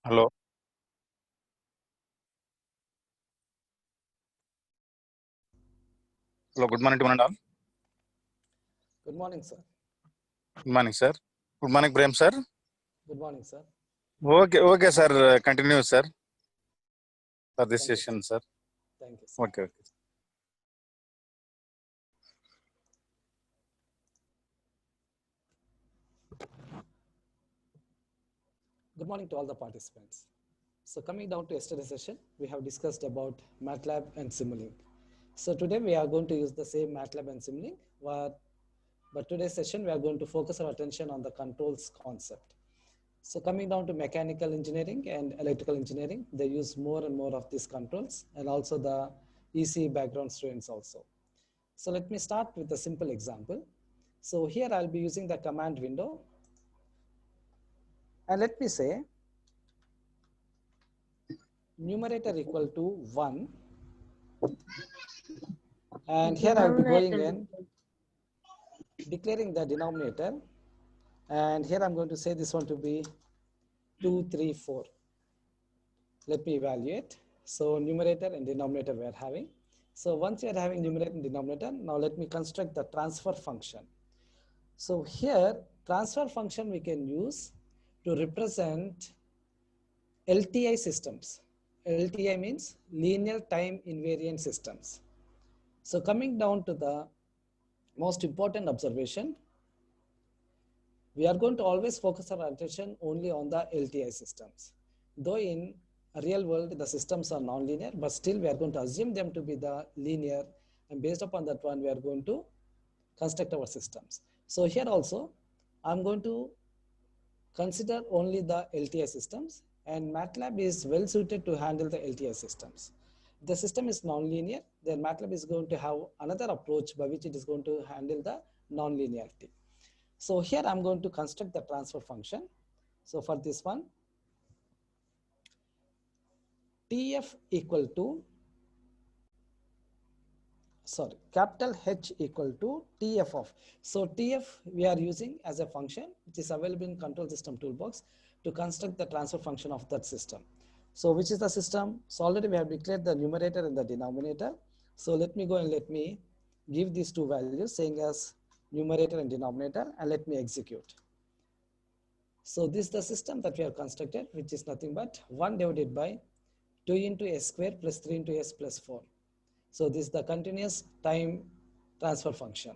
Hello. Hello. Good morning to one and all. Good morning, sir. Good morning, sir. Good morning, Prem, sir. Good morning, sir. Okay, sir. Continue, sir. For this Thank you, session, sir. Thank you, sir. Okay. Good morning to all the participants. So coming down to yesterday's session, we have discussed about Matlab and Simulink. So today we are going to use the same Matlab and Simulink, but today's session we are going to focus our attention on the controls concept. So coming down to mechanical engineering and electrical engineering, they use more and more of these controls, and also the EC background students also. So let me start with a simple example. So here I'll be using the command window. And let me say numerator equal to 1. And here I'll be going in declaring the denominator. And here I'm going to say this one to be 2, 3, 4. Let me evaluate. So numerator and denominator we are having. So once you are having numerator and denominator, now let me construct the transfer function. So here transfer function we can use to represent LTI systems. LTI means linear time invariant systems. So coming down to the most important observation, we are going to always focus our attention only on the LTI systems. Though in a real world, the systems are non-linear, but still we are going to assume them to be the linear, and based upon that one, we are going to construct our systems. So here also, I'm going to consider only the LTI systems, and Matlab is well suited to handle the LTI systems. If the system is non-linear, then Matlab is going to have another approach by which it is going to handle the non-linearity. So here I'm going to construct the transfer function. So for this one, TF equal to, capital H equal to TF of. So TF we are using as a function which is available in control system toolbox to construct the transfer function of that system. So which is the system? So already we have declared the numerator and the denominator. So let me go and let me give these two values saying as numerator and denominator, and let me execute. So this is the system that we have constructed, which is nothing but 1 divided by 2 into s square plus 3 into s plus 4. So this is the continuous time transfer function.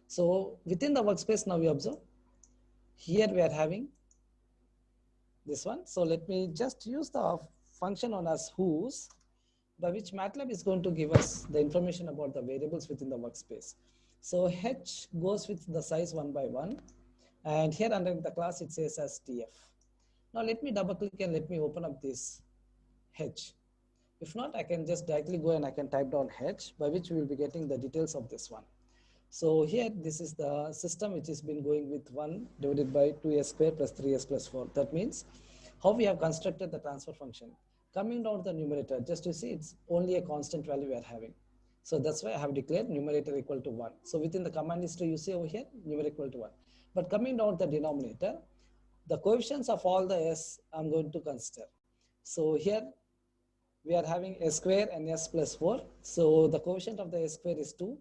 So within the workspace now we observe, here we are having this one. So let me just use the function known as whos, by which Matlab is going to give us the information about the variables within the workspace. So h goes with the size 1 by 1. And here under the class it says as TF. Now let me double click and let me open up this h. If not, I can just directly go and I can type down h, by which we will be getting the details of this one. So here this is the system which has been going with 1 divided by 2s square plus 3s plus 4. That means how we have constructed the transfer function. Coming down to the numerator, just to see it's only a constant value we are having. So that's why I have declared numerator equal to 1. So within the command history you see over here numerator equal to 1. But coming down to the denominator, the coefficients of all the s I'm going to consider. So here we are having s square and s plus 4. So the coefficient of the s square is 2.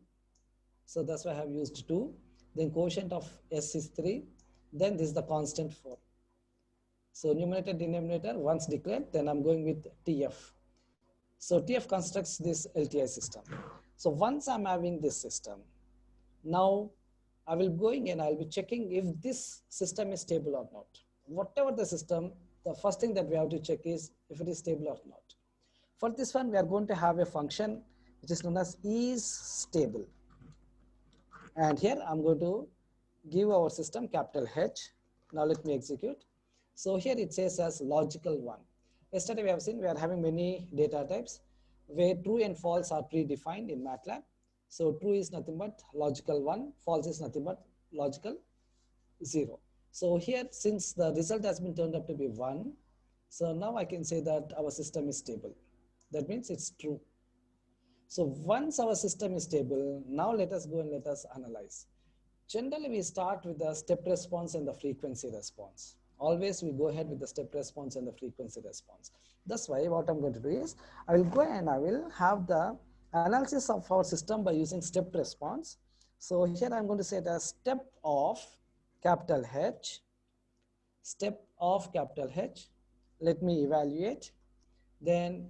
So that's why I have used 2. Then coefficient of s is 3. Then this is the constant 4. So numerator, denominator once declared, then I'm going with TF. So TF constructs this LTI system. So once I'm having this system, now I will going and I'll be checking if this system is stable or not. Whatever the system, the first thing that we have to check is if it is stable or not. For this one, we are going to have a function which is known as is stable. And here I'm going to give our system capital H. Now let me execute. So here it says as logical 1. Yesterday we have seen we are having many data types where true and false are predefined in Matlab. So true is nothing but logical 1, false is nothing but logical 0. So here, since the result has been turned up to be 1, so now I can say that our system is stable. That means it's true. So once our system is stable, now let us go and let us analyze. Generally, we start with the step response and the frequency response. Always we go ahead with the step response and the frequency response. That's why what I'm going to do is I will go and I will have the analysis of our system by using step response. So here I'm going to set a step of capital H, step of capital H. Let me evaluate. Then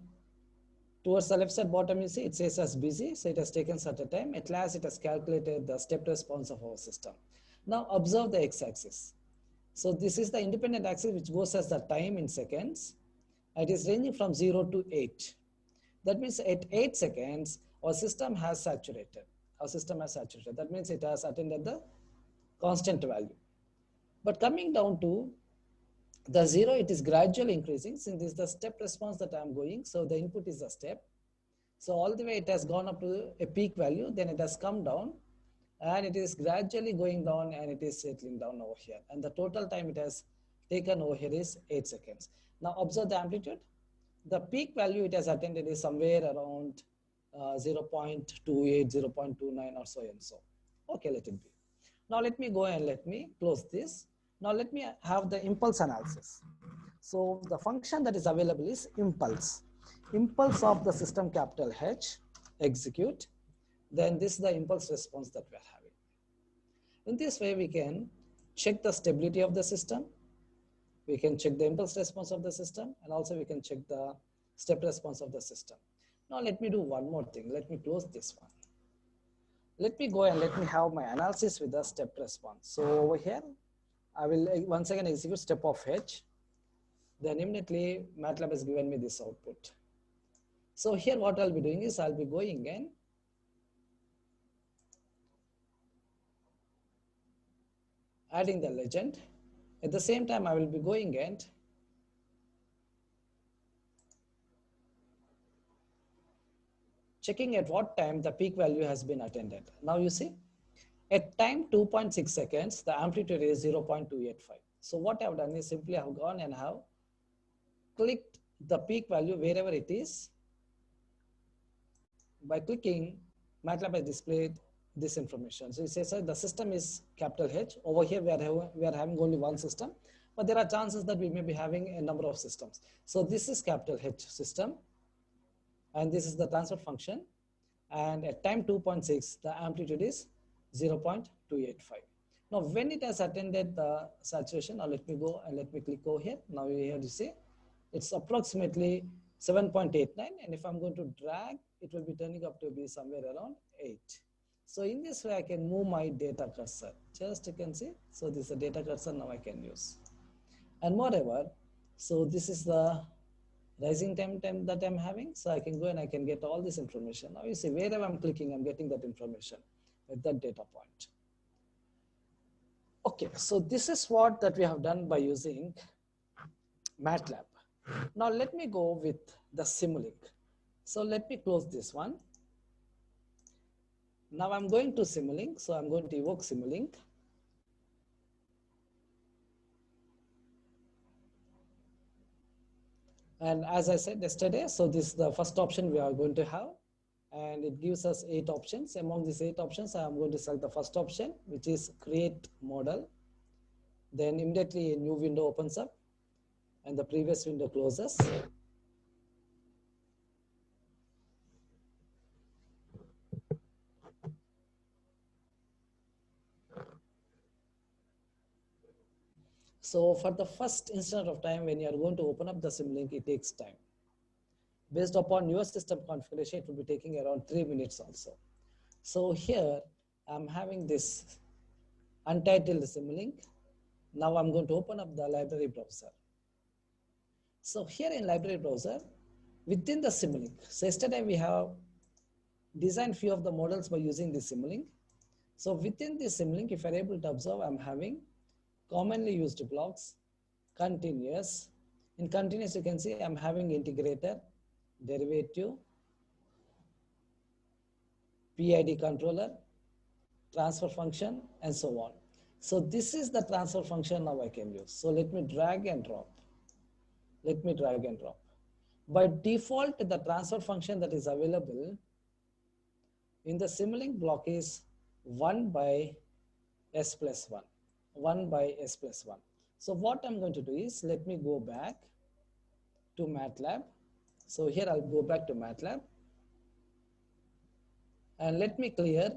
towards the left side bottom, you see it says as busy. So it has taken certain time. At last, it has calculated the step response of our system. Now observe the x-axis. So this is the independent axis which goes as the time in seconds. It is ranging from 0 to 8. That means at 8 seconds, our system has saturated. Our system has saturated. That means it has attained the constant value. But coming down to the 0, it is gradually increasing. Since this is the step response that I am going, so the input is a step. So all the way it has gone up to a peak value, then it has come down, and it is gradually going down and it is settling down over here. And the total time it has taken over here is 8 seconds. Now observe the amplitude. The peak value it has attended is somewhere around 0.28, 0.29 or so and so. Okay, let it be. Now let me go and let me close this. Now let me have the impulse analysis. So the function that is available is impulse. Impulse of the system capital H, execute. Then this is the impulse response that we are having. In this way, we can check the stability of the system. We can check the impulse response of the system, and also we can check the step response of the system. Now let me do one more thing. Let me close this one. Let me go and let me have my analysis with the step response. So over here, I will once again execute step of H. Then immediately Matlab has given me this output. So here what I'll be doing is I'll be going and adding the legend. At the same time, I will be going and checking at what time the peak value has been attended. Now you see, at time 2.6 seconds, the amplitude is 0.285. So what I've done is simply I've gone and have clicked the peak value wherever it is. By clicking, Matlab has displayed this information. So it says the system is capital H. Over here, we are having only one system, but there are chances that we may be having a number of systems. So this is capital H system, and this is the transfer function. And at time 2.6, the amplitude is 0.285. Now, when it has attended the saturation, now let me go and let me click over here. Now here you see, it's approximately 7.89. And if I'm going to drag, it will be turning up to be somewhere around 8. So in this way, I can move my data cursor. Just you can see. So this is the data cursor now I can use. And moreover, so this is the rising time that I'm having. So I can go and I can get all this information. Now you see, wherever I'm clicking, I'm getting that information at that data point. Okay, so this is what that we have done by using Matlab. Now let me go with the Simulink. So let me close this one. Now I'm going to Simulink. So I'm going to evoke Simulink. And as I said yesterday, so this is the first option we are going to have. And it gives us 8 options. Among these 8 options, I am going to select the first option, which is create model. Then immediately a new window opens up and the previous window closes. So for the first instant of time, when you are going to open up the Simulink, it takes time. Based upon your system configuration, it will be taking around 3 minutes also. So here I'm having this Untitled Simulink. Now I'm going to open up the library browser. So here in library browser, within the Simulink, so yesterday we have designed few of the models by using the Simulink. So within the Simulink, if you're able to observe, I'm having commonly used blocks, continuous. In continuous, you can see I'm having integrator, derivative, PID controller, transfer function, and so on. So this is the transfer function now I can use. So let me drag and drop. Let me drag and drop. By default, the transfer function that is available in the Simulink block is 1 by s plus 1. 1 by s plus 1. So what I'm going to do is, let me go back to MATLAB. So here I'll go back to MATLAB and let me clear.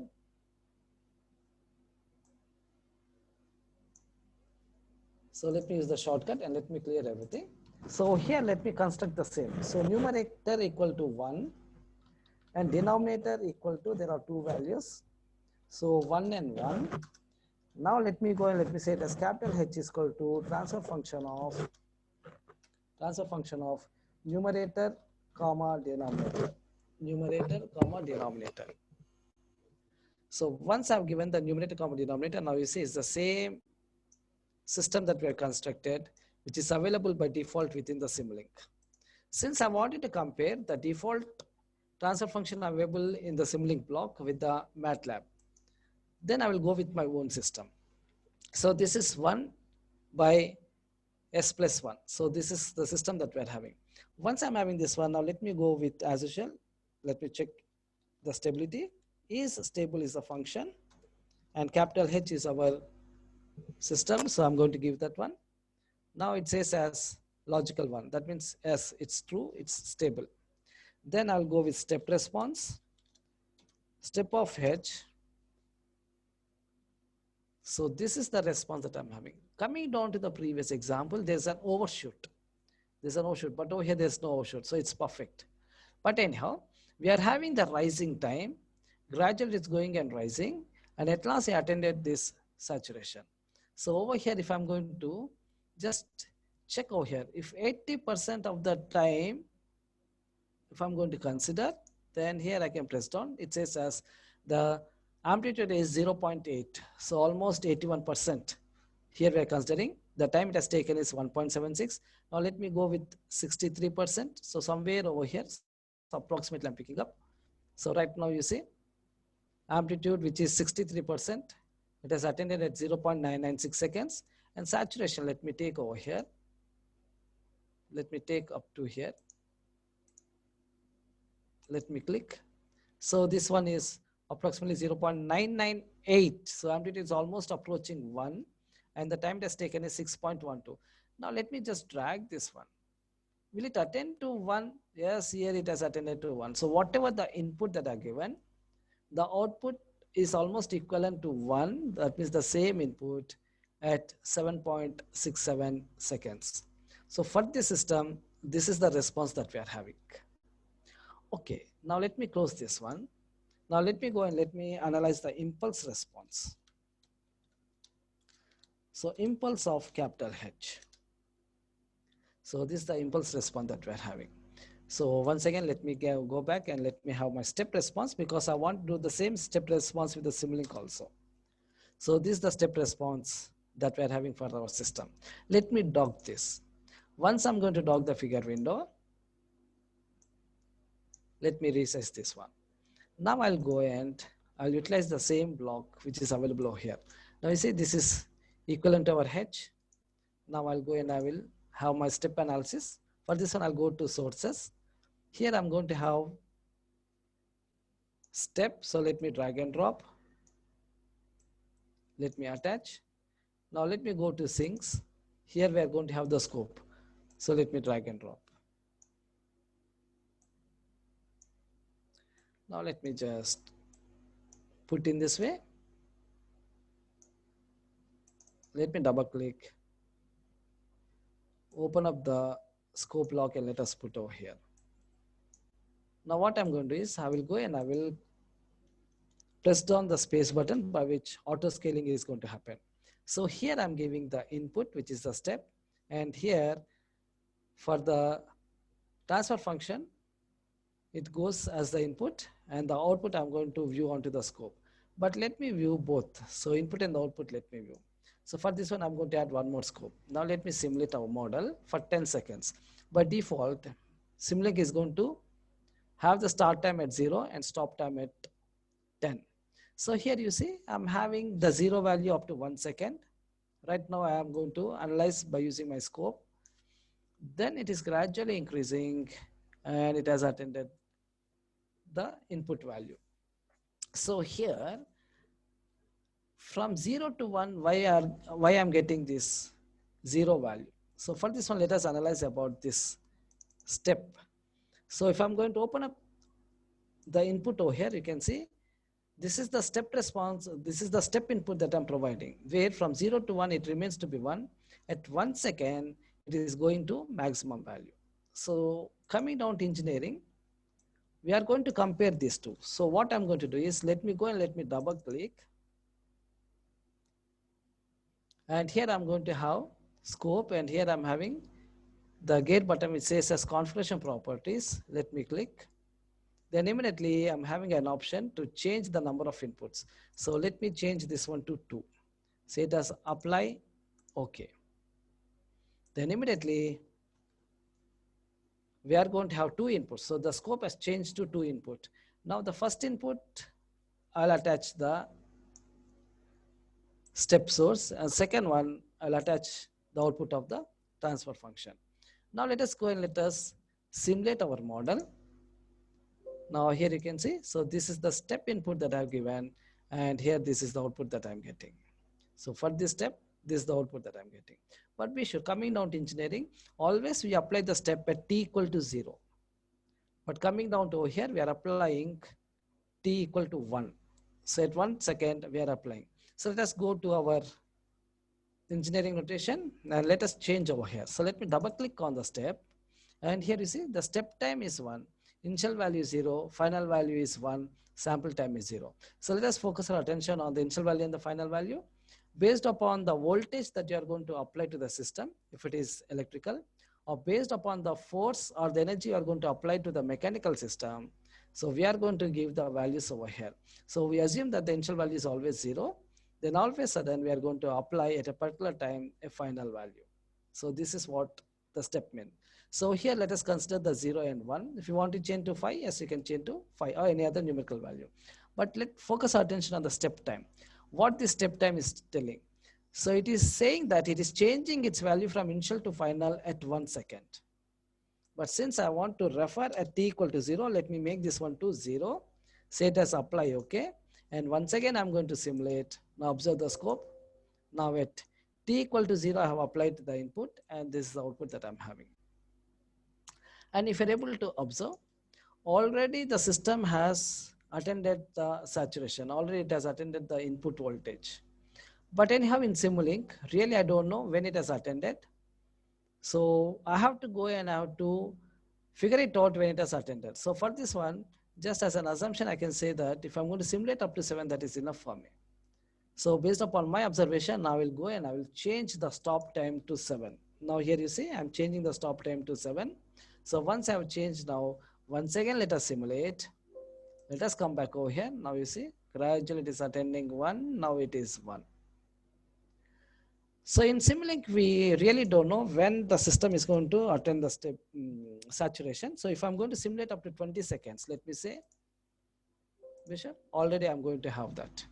So let me use the shortcut and let me clear everything. So here let me construct the same. So numerator equal to 1 and denominator equal to, there are two values. So 1 and 1. Now let me go and let me say it as capital H is equal to transfer function of numerator comma denominator. Numerator comma denominator. So once I've given the numerator comma denominator, now you see it's the same system that we have constructed, which is available by default within the Simulink. Since I wanted to compare the default transfer function available in the Simulink block with the MATLAB, then I will go with my own system. So this is 1 by s plus 1. So this is the system that we're having. Once I'm having this one, now let me go with, as usual, let me check the stability. Is stable is a function and capital H is our system. So I'm going to give that one. Now it says as logical one. That means yes, it's true, it's stable. Then I'll go with step response, step of H. So this is the response that I'm having. Coming down to the previous example, there's an overshoot. There's an overshoot, but over here there's no overshoot, so it's perfect. But anyhow, we are having the rising time. Gradually it's going and rising, and at last I attended this saturation. So over here, if I'm going to just check over here, if 80% of the time, if I'm going to consider, then here I can press down. It says as the amplitude is 0.8. So almost 81%. Here we are considering the time it has taken is 1.76. Now let me go with 63%. So somewhere over here, so approximately I'm picking up. So right now you see amplitude, which is 63%. It has attended at 0.996 seconds. And saturation, let me take over here. Let me take up to here. Let me click. So this one is approximately 0.998. So amplitude is almost approaching 1. And the time it has taken is 6.12. Now let me just drag this one. Will it attend to 1? Yes, here it has attended to 1. So whatever the input that are given, the output is almost equivalent to 1. That means the same input at 7.67 seconds. So for this system, this is the response that we are having. Okay, now let me close this one. Now let me go and let me analyze the impulse response. So impulse of capital H. So this is the impulse response that we are having. So once again, let me go back and let me have my step response, because I want to do the same step response with the Simulink also. So this is the step response that we are having for our system. Let me dock this. Once I'm going to dock the figure window, let me resize this one. Now I'll go and I'll utilize the same block which is available over here. Now you see this is equivalent to our H. Now I'll go and I will have my step analysis. For this one, I'll go to sources. Here I'm going to have step. So let me drag and drop. Let me attach. Now let me go to sinks. Here we are going to have the scope. So let me drag and drop. Now let me just put in this way. Let me double click. Open up the scope lock and let us put over here. Now what I'm going to do is I will go and I will press down the space button by which auto scaling is going to happen. So here I'm giving the input, which is the step, and here for the transfer function, it goes as the input, and the output I'm going to view onto the scope. But let me view both. So input and the output, let me view. So for this one, I'm going to add one more scope. Now let me simulate our model for 10 seconds. By default, Simulink is going to have the start time at 0 and stop time at 10. So here you see, I'm having the 0 value up to 1 second. Right now I am going to analyze by using my scope. Then it is gradually increasing and it has attended the input value. So here from 0 to 1, why I'm getting this 0 value. So for this one, let us analyze about this step. So if I'm going to open up the input over here, you can see this is the step response. This is the step input that I'm providing, where from 0 to 1, it remains to be 1. At 1 second, it is going to maximum value. So coming down to engineering, we are going to compare these two. So what I'm going to do is, let me go and let me double click. And here I'm going to have scope, and here I'm having the gate button which says as configuration properties. Let me click. Then immediately I'm having an option to change the number of inputs. So let me change this one to 2. Say it as apply, okay. Then immediately we are going to have 2 inputs. So the scope has changed to 2 input. Now the first input, I'll attach the step source, and second one, I'll attach the output of the transfer function. Now let us go and let us simulate our model. Now here you can see, so this is the step input that I've given, and here this is the output that I'm getting. So for this step, this is the output that I'm getting. But we should, coming down to engineering, always we apply the step at t equal to 0. But coming down to over here, we are applying t equal to 1. So at 1 second, we are applying. So let us go to our engineering notation and let us change over here. So let me double click on the step, and here you see the step time is 1, initial value is 0, final value is 1, sample time is 0. So let us focus our attention on the initial value and the final value. Based upon the voltage that you are going to apply to the system, if it is electrical, or based upon the force or the energy you are going to apply to the mechanical system, so we are going to give the values over here. So we assume that the initial value is always 0. Then all of a sudden we are going to apply at a particular time a final value. So this is what the step means. So here let us consider the 0 and 1. If you want to change to 5, yes, you can change to 5 or any other numerical value. But let's focus our attention on the step time. What this step time is telling. So it is saying that it is changing its value from initial to final at 1 second. But since I want to refer at t equal to 0, let me make this one to 0. Say it as apply, okay. And once again, I'm going to simulate. Now observe the scope. Now at t equal to 0, I have applied the input, and this is the output that I'm having. And if you're able to observe, already the system has attended the saturation. Already it has attended the input voltage. But anyhow, in Simulink, really I don't know when it has attended. So I have to go and I have to figure it out when it has attended. So for this one, just as an assumption, I can say that if I'm going to simulate up to 7, that is enough for me. So based upon my observation, I will go and I will change the stop time to 7. Now here you see, I'm changing the stop time to 7. So once I have changed now, once again, let us simulate. Let us come back over here. Now you see, gradually it is attending 1. Now it is 1. So in Simulink, we really don't know when the system is going to attend the step saturation. So if I'm going to simulate up to 20 seconds, let me say, already I'm going to have that.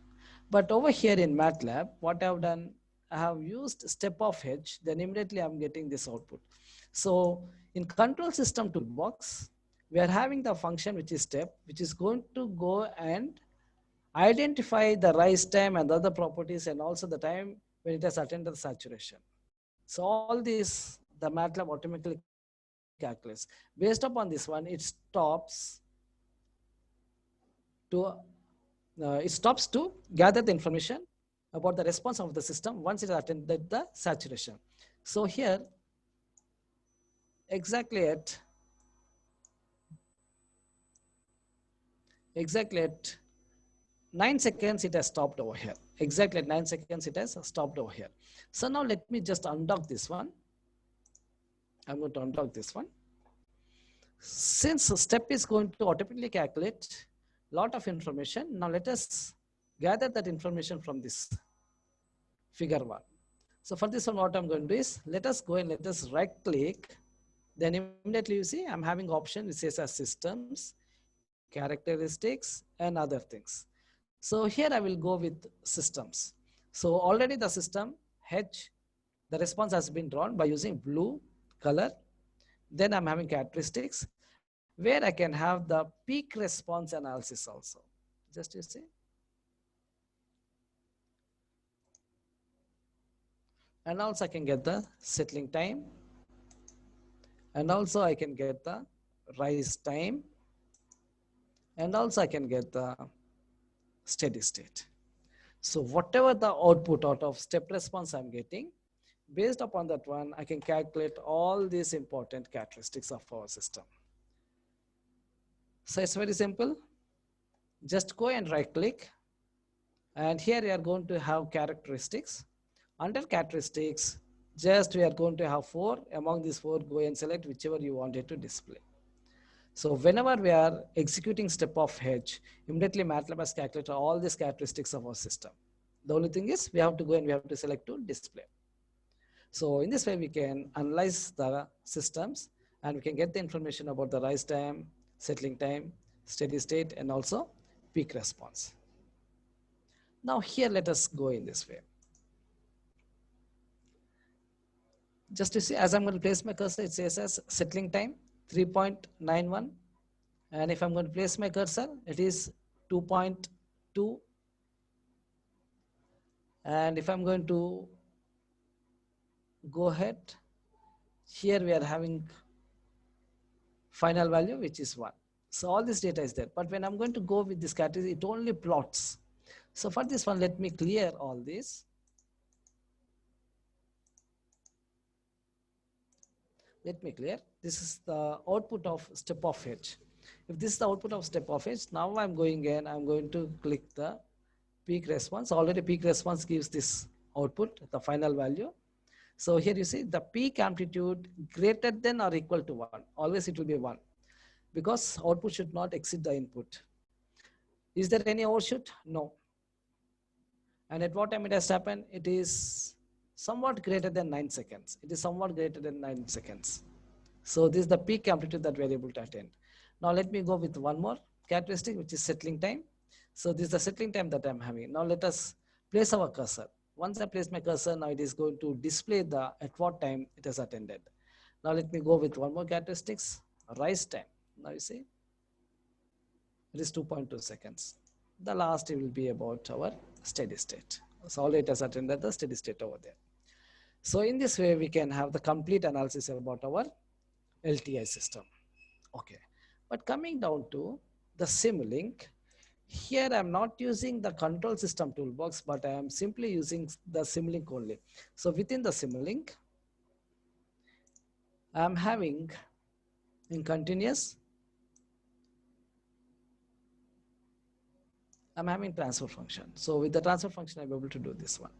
But over here in Matlab, what I've done, I have used step of H, then immediately I'm getting this output. So in control system toolbox, we are having the function which is step, which is going to go and identify the rise time and other properties, and also the time when it has attended the saturation. So all this, the Matlab automatically calculates. Based upon this one, it stops to gather the information about the response of the system once it has attended the saturation. So here, exactly at 9 seconds, it has stopped over here. Exactly at 9 seconds, it has stopped over here. So now let me just undock this one. I'm going to undock this one. Since the step is going to automatically calculate a lot of information, now let us gather that information from this figure 1. So for this one, what I'm going to do is, let us go and let us right click. Then immediately you see, I'm having option which says as systems, characteristics, and other things. So here I will go with systems. So already the system H, the response has been drawn by using blue color. Then I'm having characteristics where I can have the peak response analysis also. Just you see. and also I can get the settling time, and also I can get the rise time, and also I can get the steady state. So whatever the output out of step response I'm getting, based upon that one, I can calculate all these important characteristics of our system. So it's very simple. Just go and right click, and here we are going to have characteristics. Under characteristics, just we are going to have 4. Among these 4, go and select whichever you wanted to display. So whenever we are executing step of H, immediately Matlab has calculated all these characteristics of our system. The only thing is we have to go and we have to select to display. So in this way, we can analyze the systems and we can get the information about the rise time, settling time, steady state, and also peak response. Now here, let us go in this way. Just to see, as I'm going to place my cursor, it says as settling time 3.91. And if I'm going to place my cursor, it is 2.2. And if I'm going to go ahead, here we are having final value, which is 1. So all this data is there. But when I'm going to go with this category, it only plots. So for this one, let me clear all this. Let me clear. This is the output of step of H. If this is the output of step of H, now I'm going in, I'm going to click the peak response. Already peak response gives this output, the final value. So here you see the peak amplitude greater than or equal to 1. Always it will be 1 because output should not exceed the input. Is there any overshoot? No. And at what time it has happened? It is somewhat greater than 9 seconds. It is somewhat greater than 9 seconds. So this is the peak amplitude that we are able to attain. Now let me go with one more characteristic, which is settling time. So this is the settling time that I'm having. Now let us place our cursor. Once I place my cursor, now it is going to display the at what time it has attended. Now let me go with one more characteristics, rise time. Now you see, it is 2.2 seconds. The last will be about our steady state. So all it has attended the steady state over there. So in this way, we can have the complete analysis about our LTI system. Okay, but coming down to the Simulink, here I'm not using the control system toolbox, but I am simply using the Simulink only. So within the Simulink, I'm having in continuous, I'm having transfer function. So with the transfer function, I'm able to do this one.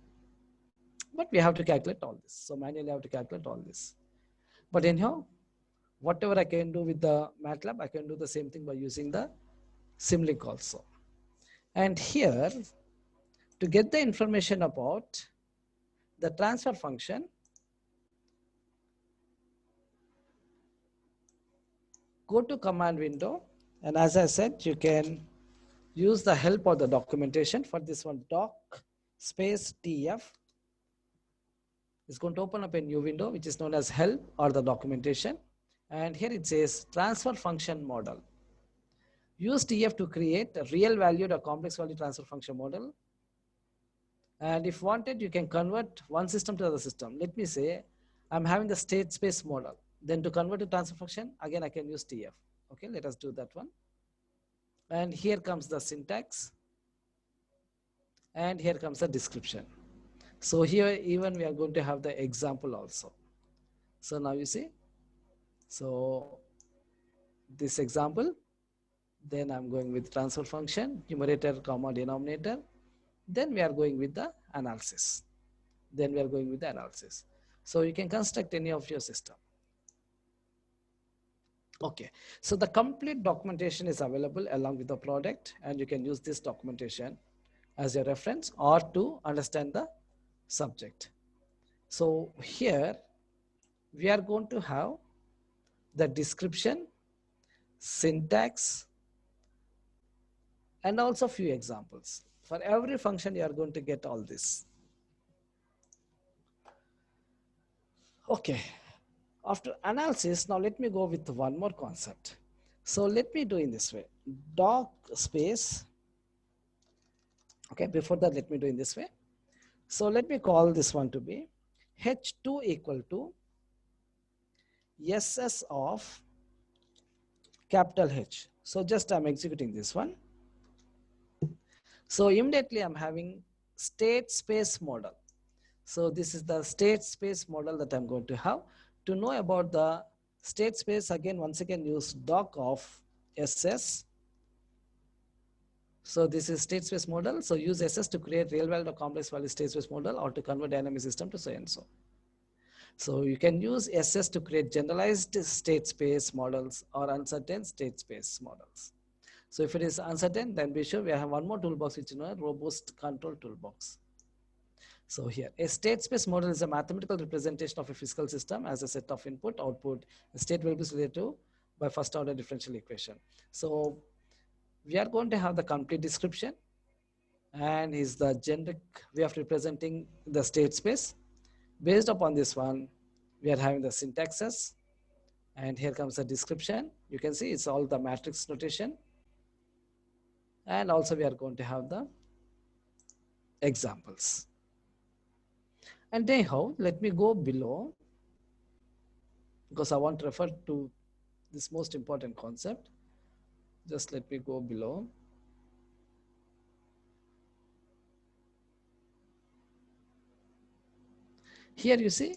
But we have to calculate all this. So manually I have to calculate all this. But anyhow, whatever I can do with the Matlab, I can do the same thing by using the Simulink also. And here, to get the information about the transfer function, go to command window. And as I said, you can use the help of the documentation. For this one, doc space TF is going to open up a new window, which is known as help or the documentation. And here it says transfer function model. Use TF to create a real valued or complex value transfer function model. And if wanted, you can convert one system to other system. Let me say I'm having the state space model. Then to convert to transfer function, again, I can use TF. Okay, let us do that one. And here comes the syntax. And here comes the description. So here even we are going to have the example also. So now you see, so this example, then I'm going with transfer function, numerator comma denominator. Then we are going with the analysis. Then we are going with the analysis. So you can construct any of your system. Okay, so the complete documentation is available along with the product, and you can use this documentation as your reference or to understand the subject. So here we are going to have the description, syntax, and also few examples. For every function, you are going to get all this. Okay, after analysis, now let me go with one more concept. So let me do in this way, doc space. Okay, before that, let me do in this way. So let me call this one to be H2 equal to SS of capital H. So just I'm executing this one. So immediately I'm having state space model. So this is the state space model that I'm going to have. To know about the state space, again, once again, use doc of SS. So this is state space model. So use SS to create real value or complex value state space model or to convert dynamic system to so and so. So you can use SS to create generalized state space models or uncertain state space models. So if it is uncertain, then be sure we have one more toolbox, which is a robust control toolbox. So here, a state space model is a mathematical representation of a physical system as a set of input, output. The state will be related to by first order differential equation. So we are going to have the complete description and is the generic way of representing the state space. Based upon this one, we are having the syntaxes, and here comes the description. You can see it's all the matrix notation. And also we are going to have the examples. And anyhow, let me go below because I want to refer to this most important concept. Just let me go below. Here you see,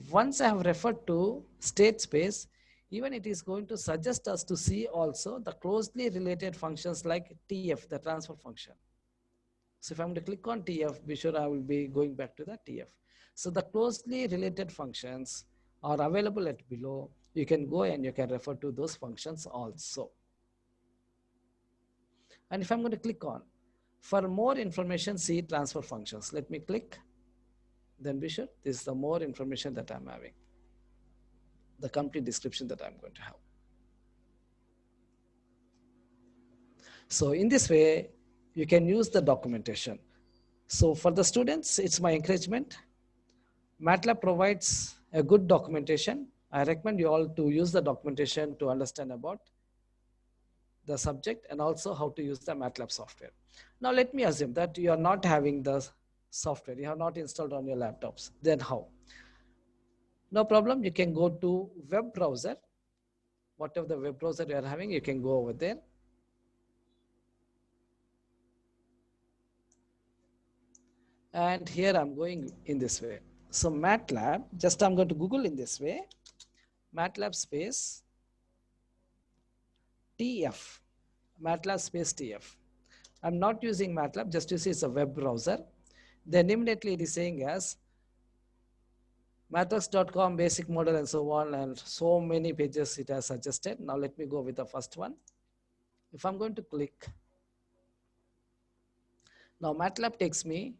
once I have referred to state space, even it is going to suggest us to see also the closely related functions like TF, the transfer function. So if I'm going to click on TF, be sure I will be going back to the TF. So the closely related functions are available at below. You can go and you can refer to those functions also. And if I'm going to click on, for more information, see transfer functions. Let me click. Then be sure this is the more information that I'm having, the complete description that I'm going to have. So in this way, you can use the documentation. So for the students, it's my encouragement. Matlab provides a good documentation. I recommend you all to use the documentation to understand about the subject and also how to use the Matlab software. Now let me assume that you are not having the software, you have not installed on your laptops. Then how? No problem, you can go to web browser. Whatever the web browser you are having, you can go over there. And here I'm going in this way. So Matlab, just I'm going to Google in this way, Matlab space TF, Matlab space TF. I'm not using Matlab, just to see it's a web browser. Then immediately it is saying as mathworks.com basic model and so on, and so many pages it has suggested. Now let me go with the first one. If I'm going to click, now Matlab takes me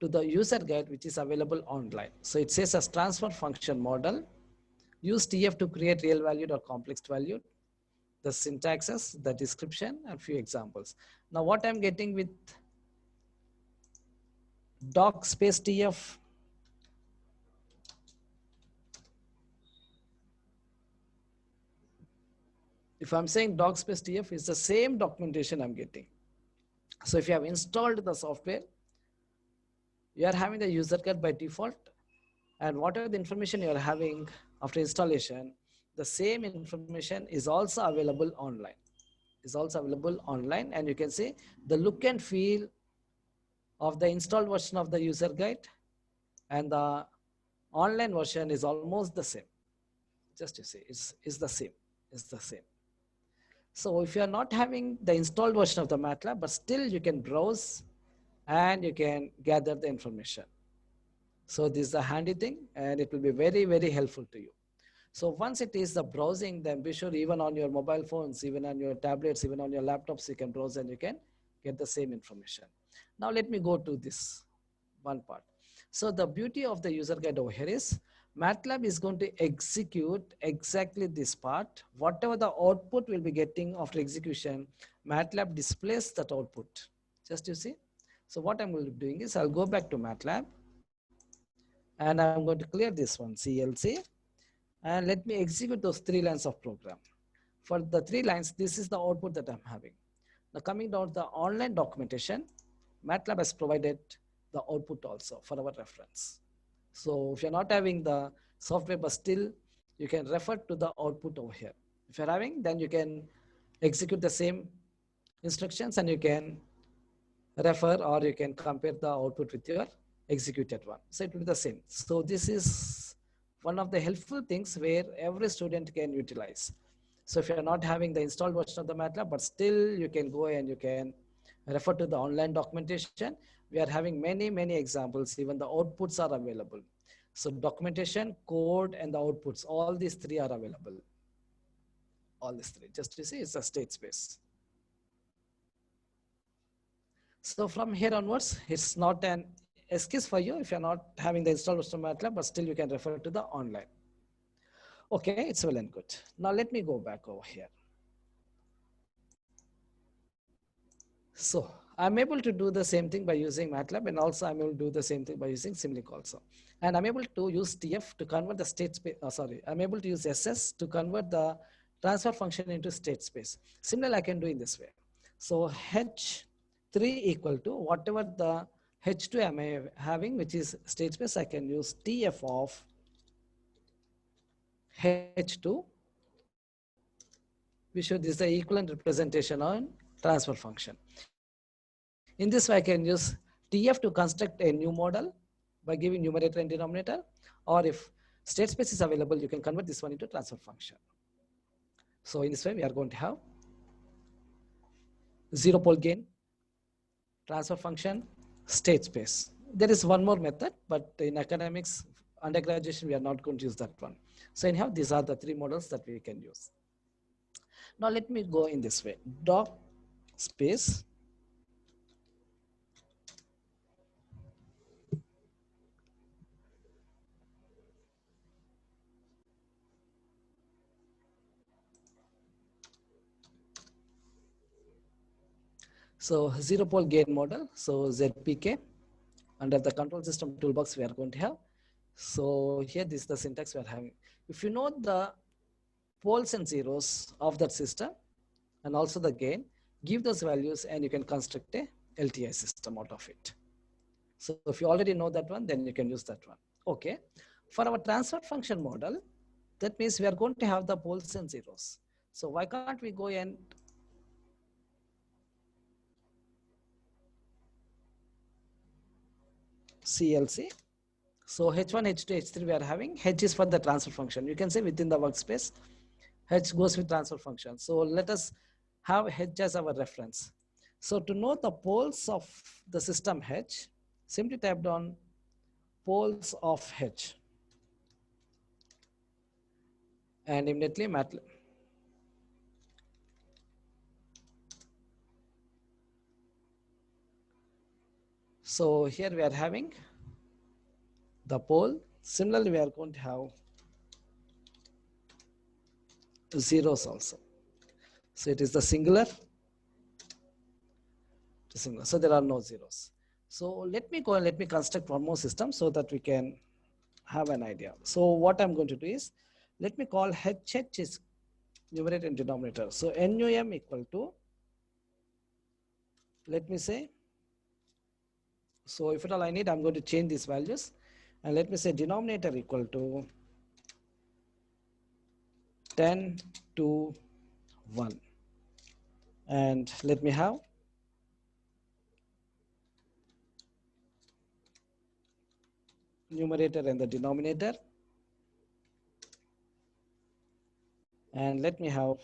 to the user guide, which is available online. So it says as transfer function model, use TF to create real valued or complex valued, the syntaxes, the description, and few examples. Now what I'm getting with doc space TF, if I'm saying doc space TF, is the same documentation I'm getting. So if you have installed the software, you are having the user guide by default, and whatever the information you are having after installation, the same information is also available online. And you can see the look and feel of the installed version of the user guide and the online version is almost the same. Just you see, it's the same. So if you are not having the installed version of the Matlab, but still you can browse and you can gather the information. So this is a handy thing and it will be very, very helpful to you. So once it is the browsing, then be sure even on your mobile phones, even on your tablets, even on your laptops, you can browse and you can get the same information. Now let me go to this one part. So the beauty of the user guide over here is Matlab is going to execute exactly this part. Whatever the output will be getting after execution, Matlab displays that output. Just you see. So what I'm going to be doing is I'll go back to Matlab and I'm going to clear this one, CLC, and let me execute those 3 lines of program. For the 3 lines, this is the output that I'm having. Now coming down to the online documentation, Matlab has provided the output also for our reference. So if you're not having the software, but still you can refer to the output over here. If you're having, then you can execute the same instructions and you can refer or you can compare the output with your executed one. So it will be the same. So this is one of the helpful things where every student can utilize. So if you're not having the installed version of the Matlab, but still you can go and you can refer to the online documentation. We are having many, many examples. Even the outputs are available. So documentation, code, and the outputs, all these three are available. All these three, just to see, it's a state space. So from here onwards, it's not an excuse for you if you're not having the installed version of Matlab, but still you can refer to the online. Okay, it's well and good. Now let me go back over here. So I'm able to do the same thing by using Matlab, and also I'm able to do the same thing by using Simulink also. And I'm able to use TF to convert the state space, I'm able to use SS to convert the transfer function into state space. Similarly, I can do in this way. So H3 equal to whatever the H2 am I having, which is state space, I can use TF of H2. We show this is the equivalent representation on transfer function. In this way, I can use TF to construct a new model by giving numerator and denominator, or if state space is available, you can convert this one into transfer function. So in this way, we are going to have zero pole gain, transfer function, state space. There is one more method, but in academics, undergraduation, we are not going to use that one. So anyhow, these are the three models that we can use. Now let me go in this way. Doc space. So zero pole gain model. So ZPK. Under the control system toolbox, we are going to have. So here, this is the syntax we are having. If you know the poles and zeros of that system and also the gain, give those values and you can construct a LTI system out of it. So if you already know that one, then you can use that one. Okay. For our transfer function model, that means we are going to have the poles and zeros. So why can't we go and CLC? So H1, H2, H3 we are having. H is for the transfer function. You can say within the workspace, H goes with transfer function. So let us have H as our reference. So to know the poles of the system H, simply type down poles of H. And immediately Matlab. So here we are having the pole. Similarly, we are going to have zeros also. So it is the singular to singular. So there are no zeros. So let me go and let me construct one more system so that we can have an idea. So what I'm going to do is, let me call HH is numerator and denominator. So NUM equal to, let me say, so if at all I need, I'm going to change these values. And let me say denominator equal to 10 to 1. And let me have numerator and the denominator. And let me have,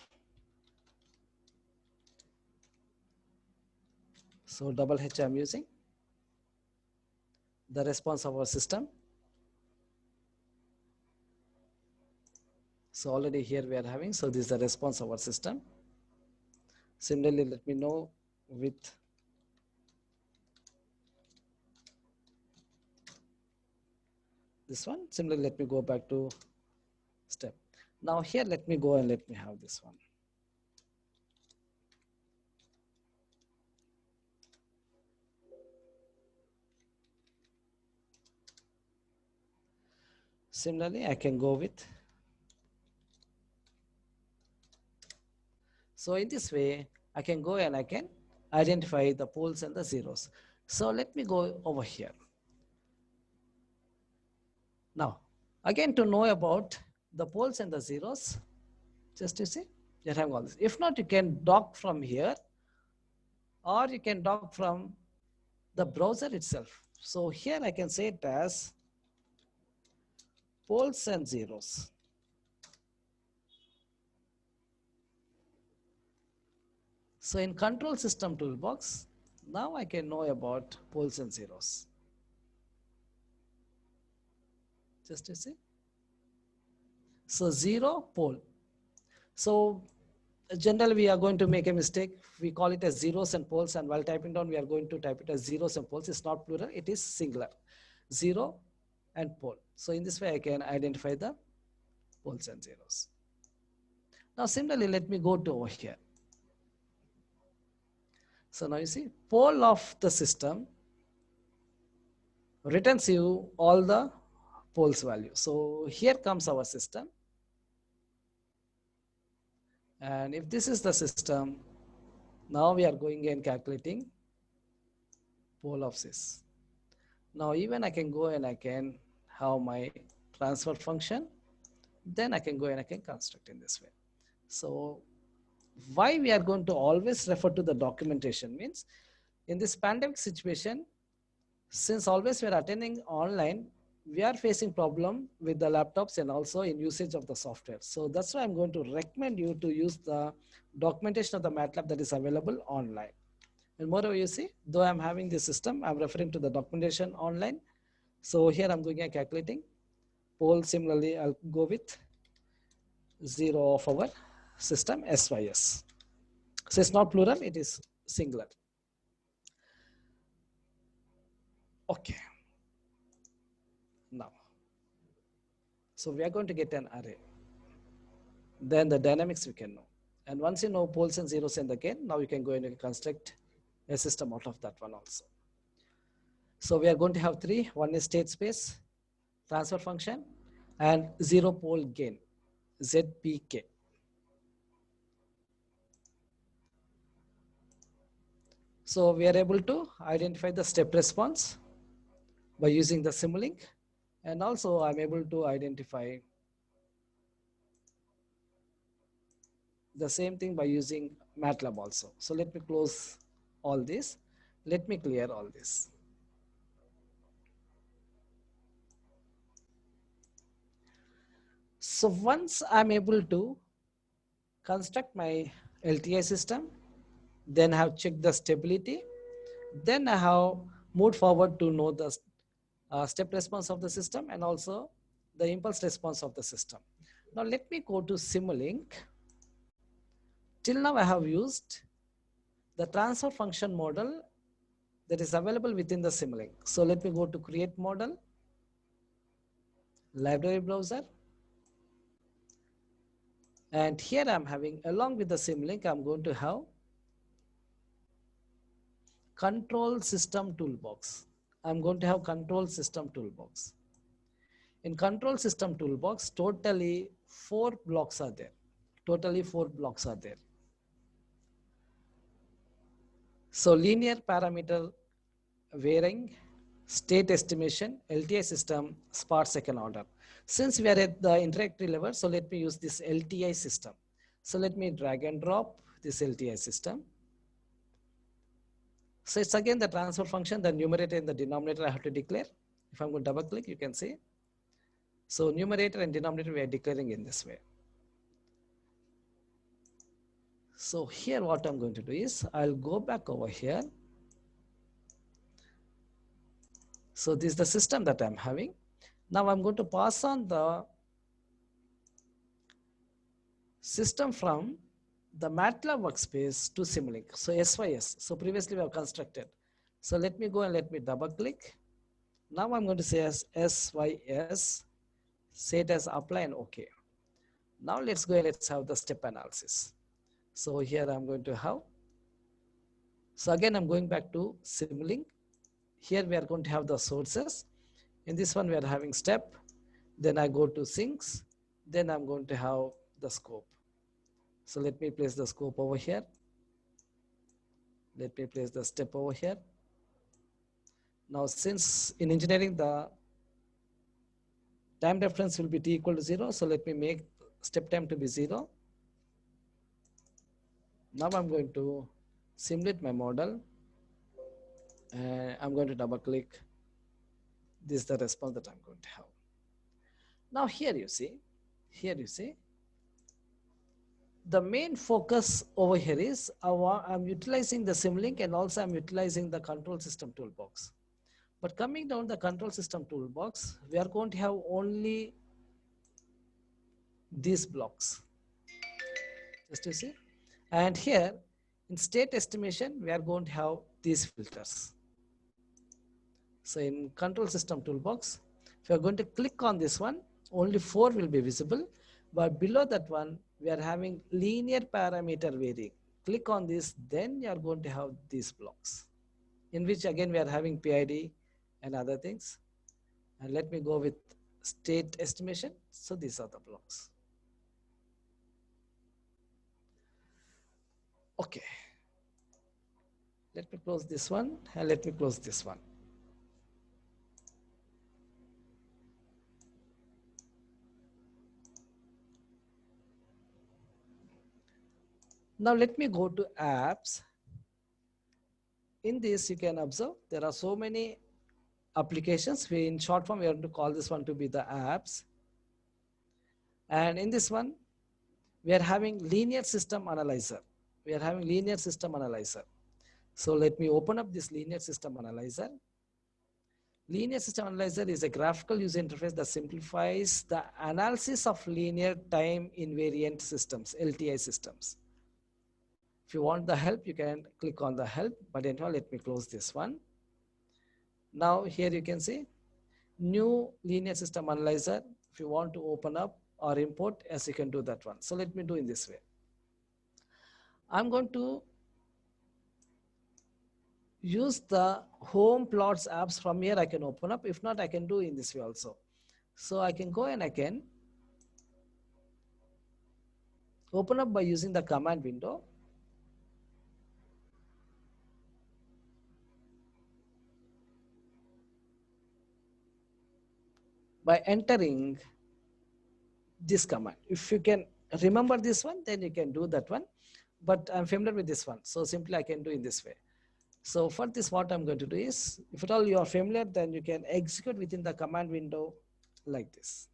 so double H I'm using, the response of our system. So already here we are having, so this is the response of our system. Similarly, let me know with this one. Similarly, let me go back to step. Now here, let me go and let me have this one. Similarly, I can go with. So in this way, I can go and I can identify the poles and the zeros. So let me go over here. Now, again to know about the poles and the zeros, just you see, you're having all this. If not, you can dock from here, or you can dock from the browser itself. So here I can say it as poles and zeros. So in control system toolbox, now I can know about poles and zeros. Just you see. So zero pole. So generally we are going to make a mistake. We call it as zeros and poles, and while typing down, we are going to type it as zeros and poles. It's not plural, it is singular. Zero and pole. So in this way, I can identify the poles and zeros. Now similarly, let me go to over here. So now you see, pole of the system returns you all the poles value. So here comes our system. And if this is the system, now we are going and calculating pole of sys. Now even I can go and I can have my transfer function. Then I can go and I can construct in this way. So why we are going to always refer to the documentation means, in this pandemic situation, since always we are attending online, we are facing problem with the laptops and also in usage of the software. So that's why I'm going to recommend you to use the documentation of the Matlab that is available online. And moreover, you see, though I'm having this system, I'm referring to the documentation online. So here I'm going and calculating pole. Similarly, I'll go with 0 of our system SYS. So it's not plural, it is singular. Okay. Now, so we are going to get an array. Then the dynamics we can know. And once you know poles and zeros and again, now you can go and construct a system out of that one also. So we are going to have three. One is state space, transfer function, and zero pole gain, ZPK. So we are able to identify the step response by using the Simulink. And also I'm able to identify the same thing by using Matlab also. So let me close all this. Let me clear all this. So once I'm able to construct my LTI system, then I have checked the stability, then I have moved forward to know the step response of the system and also the impulse response of the system. Now let me go to Simulink. Till now I have used the transfer function model that is available within the Simulink. So let me go to create model, library browser. And here I'm having, along with the Simulink, I'm going to have control system toolbox. I'm going to have control system toolbox. In control system toolbox, totally 4 blocks are there. Totally 4 blocks are there. So linear parameter varying, state estimation, LTI system, spot second order. Since we are at the introductory level, so let me use this LTI system. So let me drag and drop this LTI system. So it's again the transfer function, the numerator and the denominator I have to declare. If I'm going to double click, you can see. So numerator and denominator we are declaring in this way. So here what I'm going to do is I'll go back over here. So this is the system that I'm having. Now I'm going to pass on the system from the Matlab workspace to Simulink. So SYS. So previously we have constructed. So let me go and let me double click. Now I'm going to say as SYS, say it as apply and OK. Now let's go and let's have the step analysis. So here I'm going to have. So again, I'm going back to Simulink. Here we are going to have the sources. In this one, we are having step. Then I go to sinks. Then I'm going to have the scope. So let me place the scope over here. Let me place the step over here. Now, since in engineering, the time reference will be t equal to 0. So let me make step time to be 0. Now I'm going to simulate my model, and I'm going to double click. This is the response that I'm going to have. Now here you see, the main focus over here is I'm utilizing the Simulink, and also I'm utilizing the control system toolbox. But coming down the control system toolbox, we are going to have only these blocks, just you see. And here in state estimation, we are going to have these filters. So in control system toolbox, if you are going to click on this one, only 4 will be visible. But below that one, we are having linear parameter varying. Click on this, then you are going to have these blocks, in which again we are having PID and other things. And let me go with state estimation. So these are the blocks. Okay. Let me close this one, and let me close this one. Now let me go to apps. In this, you can observe there are so many applications. In short form, we are going to call this one to be the apps. And in this one, we are having linear system analyzer. So let me open up this linear system analyzer. Linear system analyzer is a graphical user interface that simplifies the analysis of linear time invariant systems, LTI systems. If you want the help, you can click on the help, but anyhow, let me close this one. Now here you can see new linear system analyzer. If you want to open up or import, as you can do that one. So let me do in this way. I'm going to use the home plots apps. From here I can open up. If not, I can do in this way also. So I can go and I can open up by using the command window. By entering this command. If you can remember this one, then you can do that one. But I'm familiar with this one. So simply I can do in this way. So for this, what I'm going to do is, if at all you are familiar, then you can execute within the command window like this.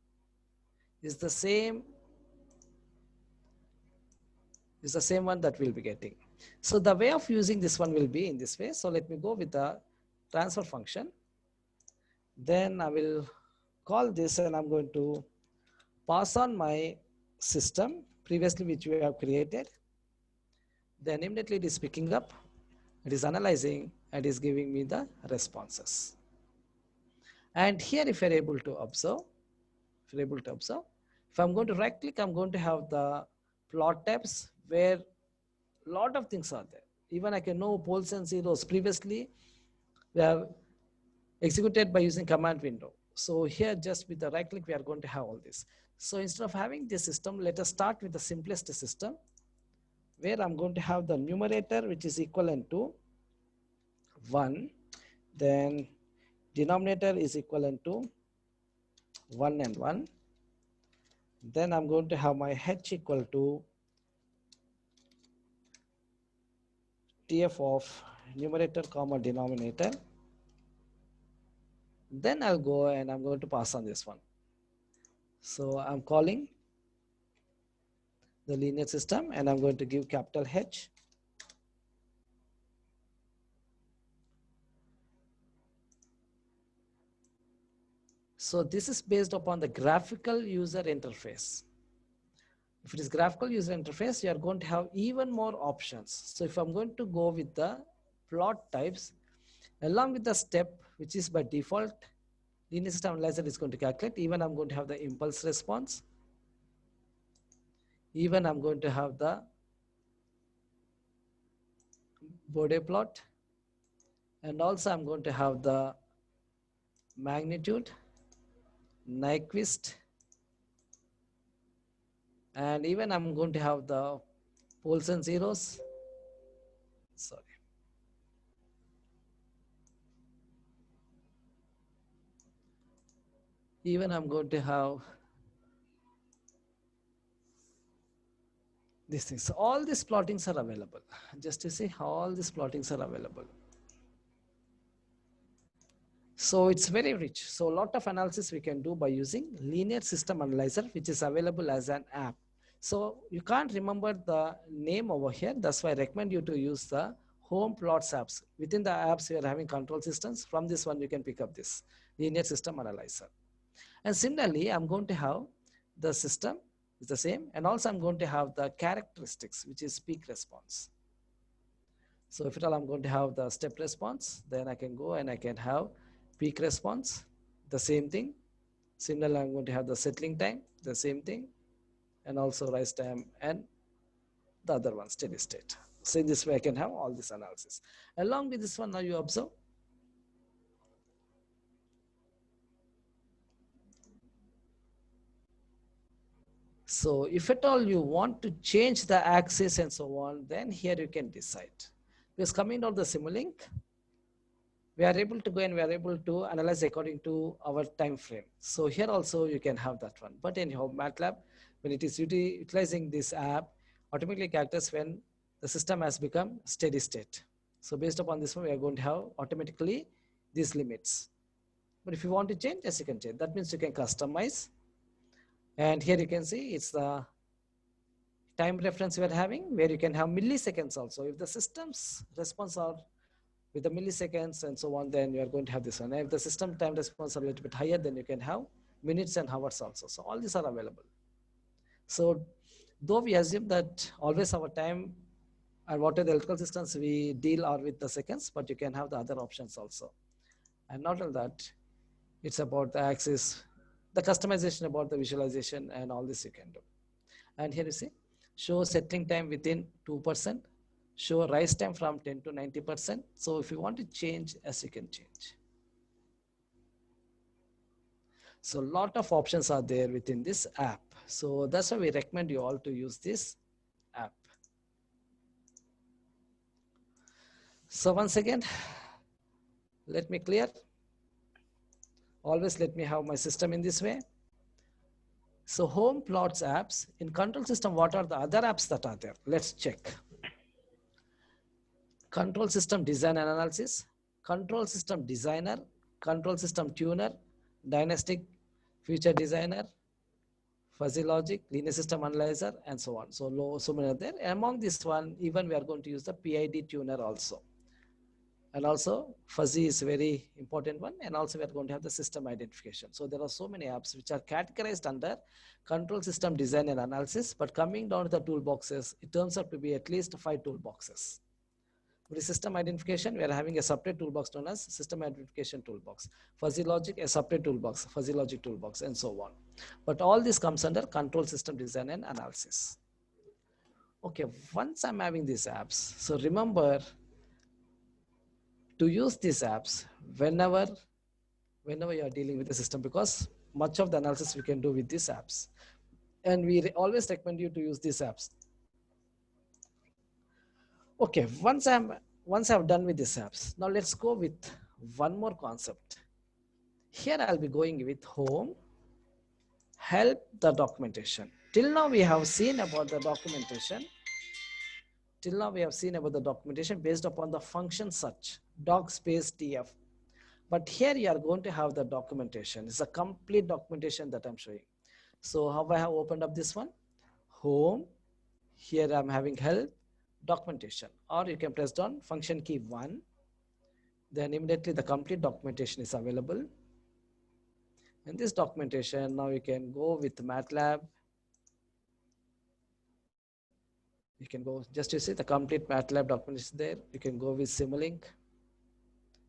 It's the same one that we'll be getting. So the way of using this one will be in this way. So let me go with the transfer function. Then I will call this, and I'm going to pass on my system previously which we have created. Then immediately it is picking up, it is analyzing, and is giving me the responses. And here, if you're able to observe, if I'm going to right click, I'm going to have the plot tabs where a lot of things are there. Even I can know poles and zeros. Previously, we have executed by using command window. So here, just with the right click, we are going to have all this. So instead of having this system, let us start with the simplest system, where I'm going to have the numerator, which is equivalent to 1. Then denominator is equivalent to 1 and 1. Then I'm going to have my h equal to TF of numerator comma denominator. Then I'll go and I'm going to pass on this one. So I'm calling the linear system, and I'm going to give capital H. So this is based upon the graphical user interface. If it is graphical user interface, you are going to have even more options. So if I'm going to go with the plot types, along with the step, which is by default, linear system analyzer is going to calculate. Even I'm going to have the impulse response. Even I'm going to have the Bode plot. And also I'm going to have the magnitude, Nyquist, and even I'm going to have the poles and zeros. Sorry. Even I'm going to have these things. So all these plottings are available. Just to see, all these plottings are available. So it's very rich. So a lot of analysis we can do by using linear system analyzer, which is available as an app. So you can't remember the name over here. That's why I recommend you to use the home plots apps. Within the apps, we are having control systems. From this one, you can pick up this linear system analyzer. And similarly, I'm going to have the system is the same. And also I'm going to have the characteristics, which is peak response. So if at all I'm going to have the step response, then I can go and I can have peak response, the same thing. Similarly, I'm going to have the settling time, the same thing, and also rise time and the other one, steady state. So in this way, I can have all this analysis. Along with this one, now you observe. So if at all you want to change the axis and so on, then here you can decide. Because coming down the Simulink, we are able to go and we are able to analyze according to our time frame. So here also you can have that one. But anyhow, Matlab, when it is utilizing this app, automatically calculates when the system has become steady state. So based upon this one, we are going to have automatically these limits. But if you want to change, yes, you can change. That means you can customize. And here you can see it's the time reference we are having, where you can have milliseconds also. If the system's response are with the milliseconds and so on, then you are going to have this one. And if the system time response are a little bit higher, then you can have minutes and hours also. So all these are available. So though we assume that always our time and whatever the electrical systems we deal are with the seconds, but you can have the other options also. And not only that, it's about the axis, the customization about the visualization and all this you can do. And here you see, show settling time within 2%, show rise time from 10 to 90%. So if you want to change, as you can change. So a lot of options are there within this app. So that's why we recommend you all to use this app. So once again, let me clear. Always let me have my system in this way. So home plots apps in control system, what are the other apps that are there? Let's check. Control system design and analysis, control system designer, control system tuner, dynastic feature designer, fuzzy logic, linear system analyzer, and so on. So many are there. Among this one, even we are going to use the PID tuner also. And also fuzzy is a very important one. And also we are going to have the system identification. So there are so many apps which are categorized under control system design and analysis, but coming down to the toolboxes, it turns out to be at least 5 toolboxes. With system identification, we are having a separate toolbox known as system identification toolbox. Fuzzy logic, a separate toolbox, fuzzy logic toolbox, and so on. But all this comes under control system design and analysis. Okay, once I'm having these apps, so remember to use these apps whenever you are dealing with the system, because much of the analysis we can do with these apps. And we always recommend you to use these apps. Okay, once I've done with these apps, now let's go with one more concept. Here I'll be going with home, help, the documentation. Till now we have seen about the documentation. Till now we have seen about the documentation based upon the function such, doc space tf. But here you are going to have the documentation. It's a complete documentation that I'm showing. So how I have opened up this one? Home, here I'm having help, documentation. Or you can press down function key 1. Then immediately the complete documentation is available. In this documentation, now you can go with Matlab. You can go, just you see the complete Matlab documentation there. You can go with Simulink.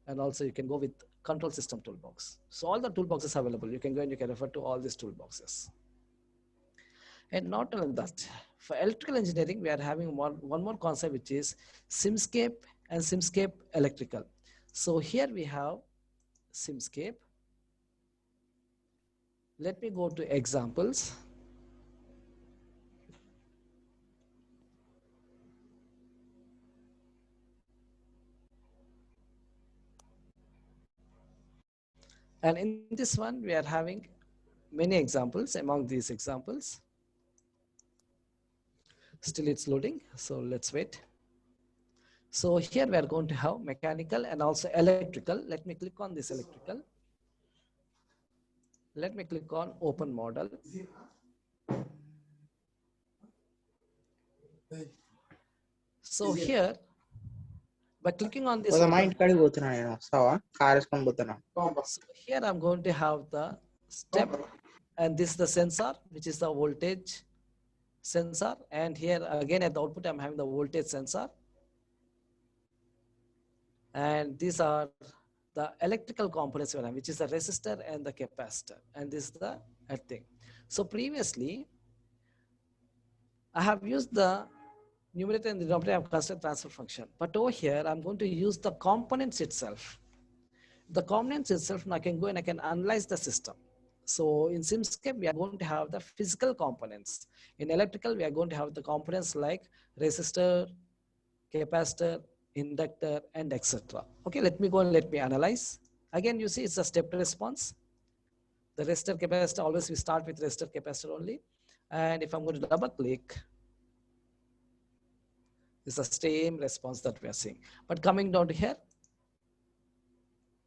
And also you can go with control system toolbox. So all the toolboxes are available. You can go and you can refer to all these toolboxes. And not only that, for electrical engineering, we are having one more concept, which is Simscape and Simscape electrical. So here we have Simscape. Let me go to examples. And in this one, we are having many examples. Among these examples, still it's loading, so let's wait. So here we are going to have mechanical and also electrical. Let me click on this electrical. Let me click on open model. So here, by clicking on this open, so here I'm going to have the step, and this is the sensor, which is the voltage sensor. And here again at the output, I'm having the voltage sensor. And these are the electrical components, which is the resistor and the capacitor. And this is the thing. So previously, I have used the numerator and the denominator of constant transfer function. But over here, I'm going to use the components itself. The components itself, I can go and I can analyze the system. So in Simscape, we are going to have the physical components. In electrical, we are going to have the components like resistor, capacitor, inductor, and etc. Okay, let me go and let me analyze. Again, you see it's a step response. The resistor capacitor, always we start with resistor capacitor only. And if I'm going to double click, it's the same response that we are seeing. But coming down to here,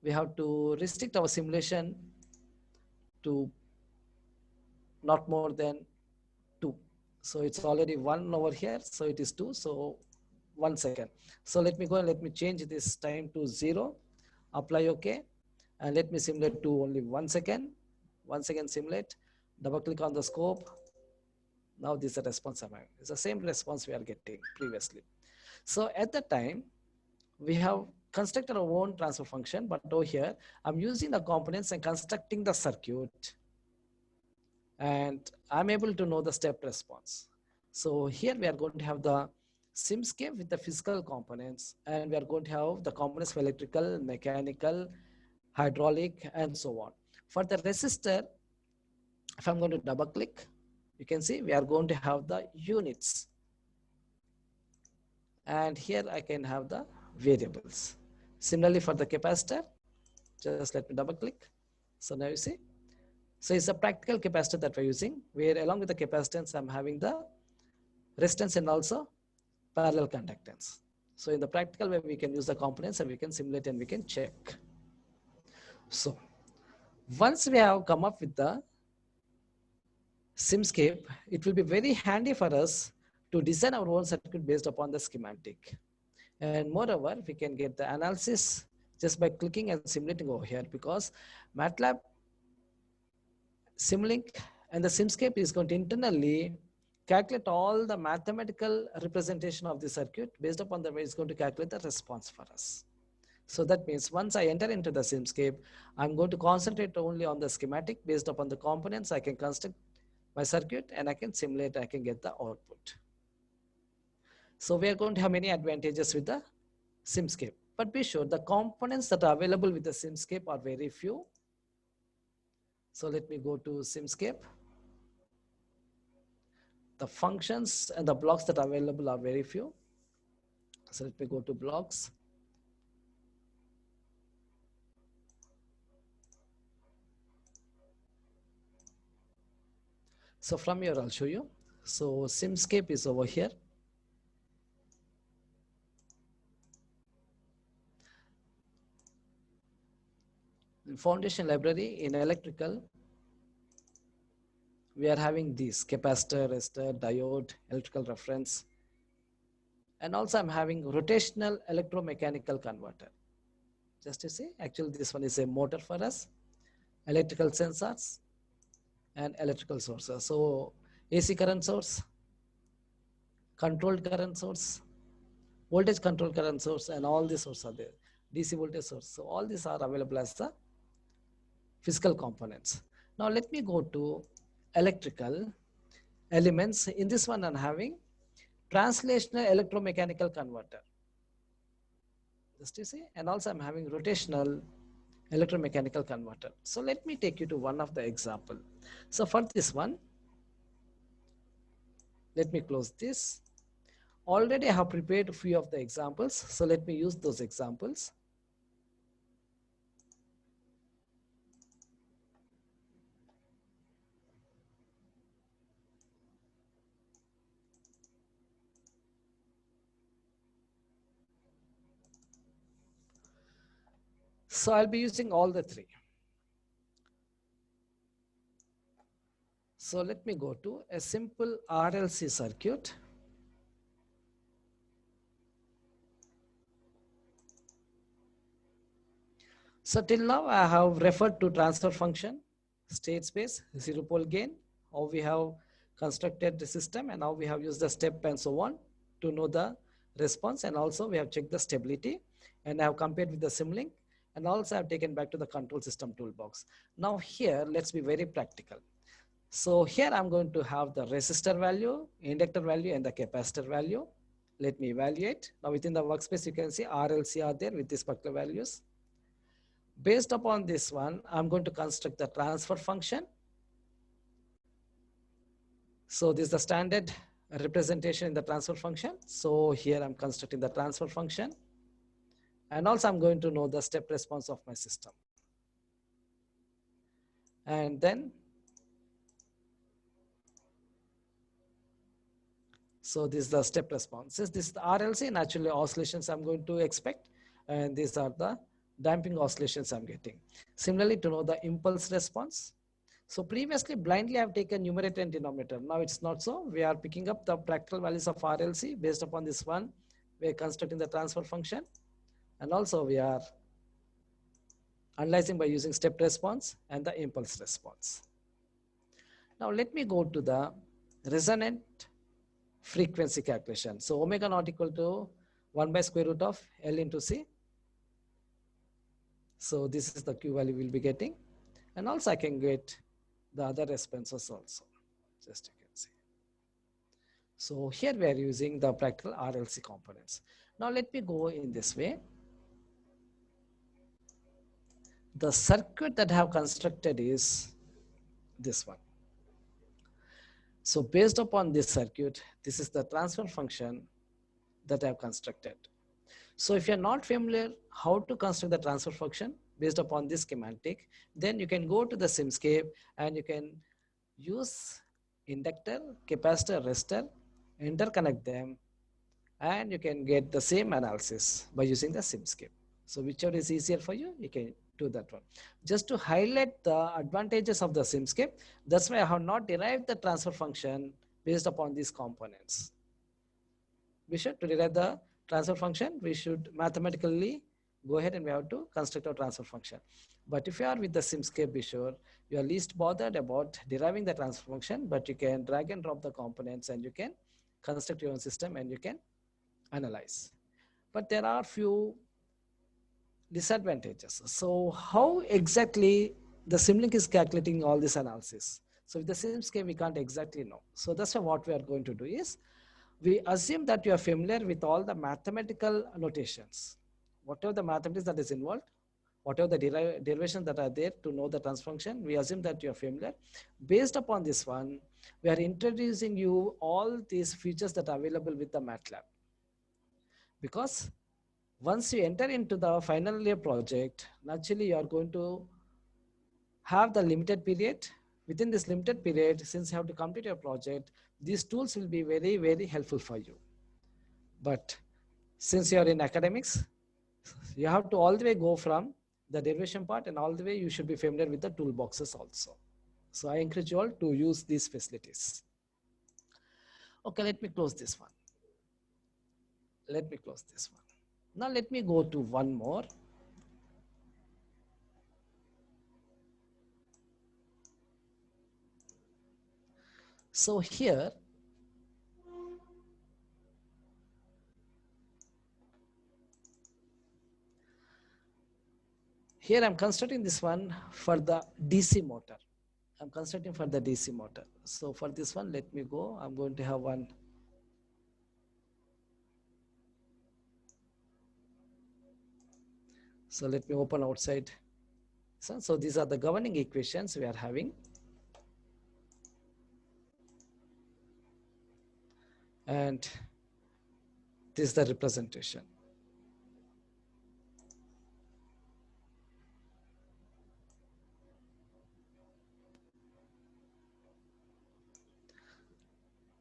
we have to restrict our simulation to not more than 2. So it's already 1 over here. So it is 2. So 1 second. So let me go and let me change this time to 0. Apply OK. And let me simulate to only 1 second. 1 second simulate. Double click on the scope. Now this is the response I'm having. It's the same response we are getting previously. So at the time, we have constructed our own transfer function, but over here, I'm using the components and constructing the circuit. And I'm able to know the step response. So here we are going to have the Simscape with the physical components, and we are going to have the components for electrical, mechanical, hydraulic, and so on. For the resistor, if I'm going to double click, you can see we are going to have the units. And here I can have the variables. Similarly for the capacitor, just let me double click. So now you see, so it's a practical capacitor that we're using, where along with the capacitance, I'm having the resistance and also parallel conductance. So in the practical way, we can use the components and we can simulate and we can check. So once we have come up with the Simscape, it will be very handy for us to design our own circuit based upon the schematic. And moreover, we can get the analysis just by clicking and simulating over here, because Matlab Simulink and the Simscape is going to internally calculate all the mathematical representation of the circuit. Based upon the way it's going to calculate the response for us. So that means once I enter into the Simscape, I'm going to concentrate only on the schematic. Based upon the components, I can construct my circuit and I can simulate, I can get the output. So we are going to have many advantages with the Simscape, but be sure the components that are available with the Simscape are very few. So let me go to Simscape. The functions and the blocks that are available are very few. So let me go to blocks. So from here, I'll show you. So Simscape is over here. In foundation library in electrical, we are having these capacitor, resistor, diode, electrical reference. And also I'm having rotational electromechanical converter. Just to see, actually this one is a motor for us, electrical sensors and electrical sources. So AC current source, controlled current source, voltage controlled current source, and all these sources are there. DC voltage source. So all these are available as the physical components. Now let me go to electrical elements. In this one I'm having translational electromechanical converter. Just you see, and also I'm having rotational electromechanical converter. So let me take you to one of the example. So for this one, let me close this. Already I have prepared a few of the examples. So let me use those examples. So I'll be using all the three. So let me go to a simple RLC circuit. So till now I have referred to transfer function, state space, zero pole gain, how we have constructed the system and how we have used the step and so on to know the response, and also we have checked the stability and I have compared with the Simulink, and also I have taken back to the control system toolbox. Now here let's be very practical. So here I'm going to have the resistor value, inductor value and the capacitor value. Let me evaluate. Now within the workspace you can see RLC are there with these particular values. Based upon this one, I'm going to construct the transfer function. So this is the standard representation in the transfer function. So here I'm constructing the transfer function. And also I'm going to know the step response of my system. And then, so this is the step responses. This is the RLC, naturally oscillations I'm going to expect. And these are the damping oscillations I'm getting. Similarly, to know the impulse response. So previously blindly I've taken numerator and denominator. Now it's not so. We are picking up the practical values of RLC. Based upon this one, we are constructing the transfer function. And also we are analyzing by using step response and the impulse response. Now let me go to the resonant frequency calculation. So omega naught equal to 1 by square root of L into C. So this is the Q value we'll be getting. And also I can get the other responses also. Just you can see. So here we are using the practical RLC components. Now let me go in this way. The circuit that I have constructed is this one. So based upon this circuit, this is the transfer function that I have constructed. So if you're not familiar how to construct the transfer function based upon this schematic, then you can go to the Simscape and you can use inductor, capacitor, resistor, interconnect them, and you can get the same analysis by using the Simscape. So whichever is easier for you, you can do that one. Just to highlight the advantages of the Simscape, that's why I have not derived the transfer function based upon these components. We should, to derive the transfer function, we should mathematically go ahead and we have to construct our transfer function. But if you are with the Simscape, be sure you are least bothered about deriving the transfer function, but you can drag and drop the components and you can construct your own system and you can analyze. But there are few disadvantages. So how exactly the Simulink is calculating all this analysis? So with the Simscape, we can't exactly know. So that's why what we are going to do is, we assume that you are familiar with all the mathematical notations. Whatever the mathematics that is involved, whatever the derivations that are there to know the transfer function, we assume that you are familiar. Based upon this one, we are introducing you all these features that are available with the Matlab. Because once you enter into the final year project, naturally you are going to have the limited period. Within this limited period, since you have to complete your project, these tools will be very, very helpful for you. But since you are in academics, you have to all the way go from the derivation part and all the way you should be familiar with the toolboxes also. So I encourage you all to use these facilities. Okay, let me close this one. Let me close this one. Now let me go to one more. So here, I'm constructing this one for the DC motor. I'm constructing for the DC motor. So for this one, let me go. I'm going to have one. So let me open outside. So these are the governing equations we are having. And this is the representation.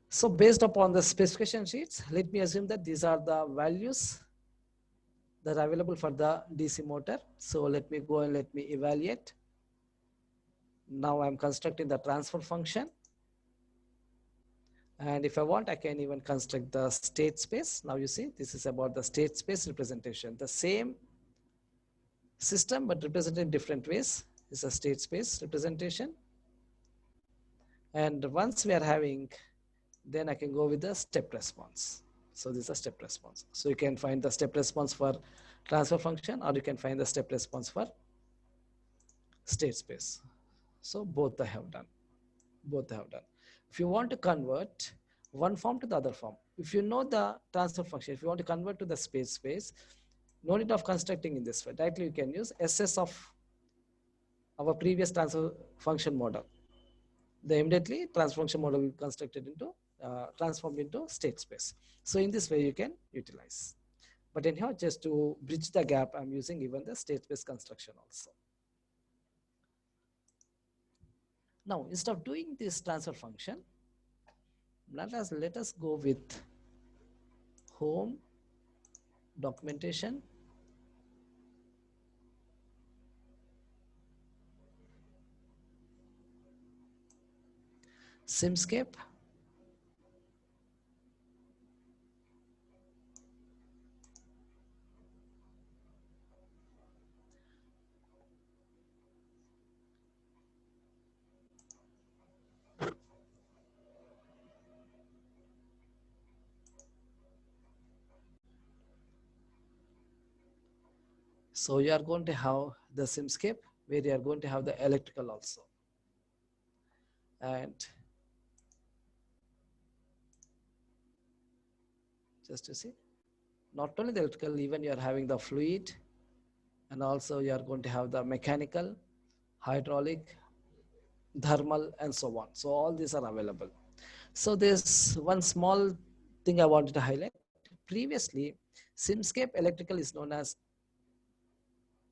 So based upon the specification sheets, let me assume that these are the values that are available for the DC motor. So let me go and let me evaluate. Now I'm constructing the transfer function. And if I want, I can even construct the state space. Now you see, this is about the state space representation. The same system, but represented in different ways. This is a state space representation. And once we are having, then I can go with the step response. So this is a step response. So you can find the step response for transfer function, or you can find the step response for state space. So both I have done. Both I have done. If you want to convert one form to the other form, if you know the transfer function, if you want to convert to the space, no need of constructing in this way. Directly you can use SS of our previous transfer function model. The immediately transfer function model will be constructed into, transformed into state space. So in this way you can utilize. But anyhow, just to bridge the gap, I'm using even the state space construction also. Now, instead of doing this transfer function, let us go with home documentation. Simscape. So you are going to have the Simscape where you are going to have the electrical also. And just to see, not only the electrical, even you are having the fluid, and also you are going to have the mechanical, hydraulic, thermal, and so on. So all these are available. So there's one small thing I wanted to highlight. Previously, Simscape electrical is known as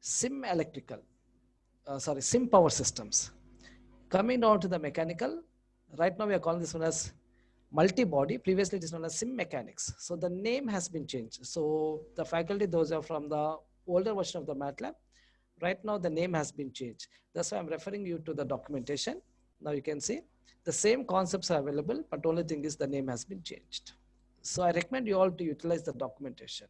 Sim electrical, Sim power systems. Coming down to the mechanical, right now we are calling this one as multi-body. Previously it is known as Sim mechanics. So the name has been changed. So the faculty, those are from the older version of the Matlab. Right now the name has been changed. That's why I'm referring you to the documentation. Now you can see the same concepts are available, but only thing is the name has been changed. So I recommend you all to utilize the documentation.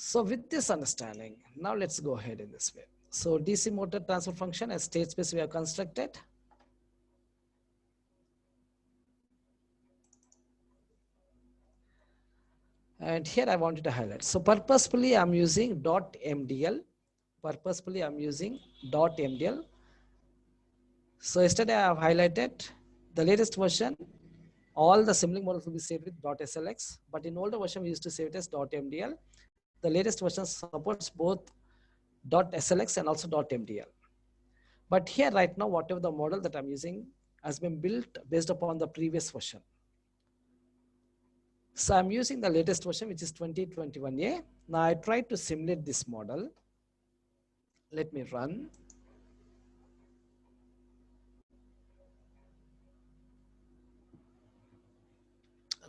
So with this understanding, now let's go ahead in this way. So DC motor transfer function as state space we have constructed. And here I wanted to highlight. So purposefully I'm using .mdl. Purposefully I'm using .mdl. So yesterday I have highlighted the latest version. All the Simulink models will be saved with .slx, but in older version we used to save it as .mdl. The latest version supports both .slx and also .mdl. But here right now, whatever the model that I'm using has been built based upon the previous version. So I'm using the latest version, which is 2021A. Now I tried to simulate this model. Let me run.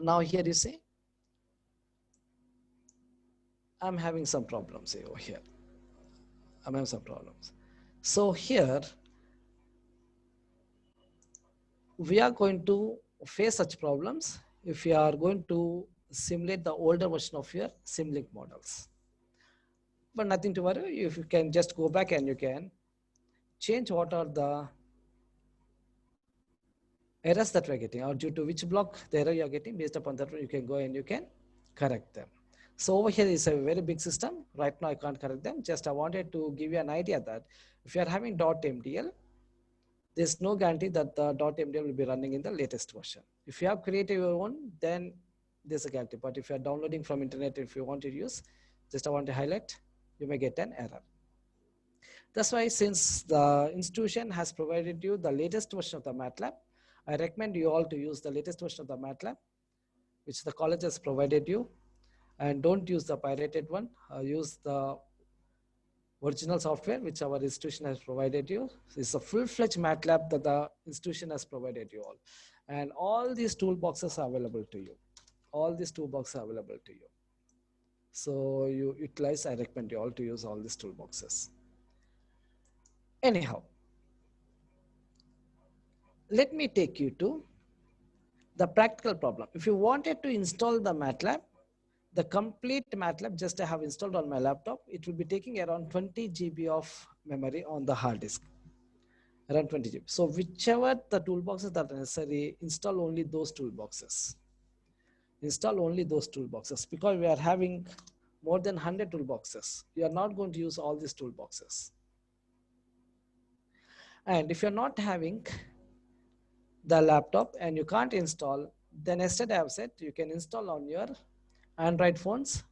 Now here you see, I'm having some problems over here. I'm having some problems. So here, we are going to face such problems if you are going to simulate the older version of your Simulink models. But nothing to worry, if you can just go back and you can change what are the errors that we're getting, or due to which block the error you're getting. Based upon that, you can go and you can correct them. So over here is a very big system. Right now I can't correct them. Just I wanted to give you an idea that if you are having .mdl, there's no guarantee that the .mdl will be running in the latest version. If you have created your own, then there's a guarantee. But if you are downloading from internet, if you want to use, just I want to highlight, you may get an error. That's why since the institution has provided you the latest version of the Matlab, I recommend you all to use the latest version of the Matlab, which the college has provided you, and don't use the pirated one. Use the original software which our institution has provided you. It's a full-fledged Matlab that the institution has provided you all. And all these toolboxes are available to you. All these toolboxes are available to you. So you utilize, I recommend you all to use all these toolboxes. Anyhow, let me take you to the practical problem. If you wanted to install the MATLAB, the complete MATLAB just I have installed on my laptop, it will be taking around 20 GB of memory on the hard disk, around 20 GB. So whichever the toolboxes that are necessary, install only those toolboxes. Install only those toolboxes because we are having more than 100 toolboxes. You are not going to use all these toolboxes. And if you're not having the laptop and you can't install, then yesterday I've said you can install on your Android phones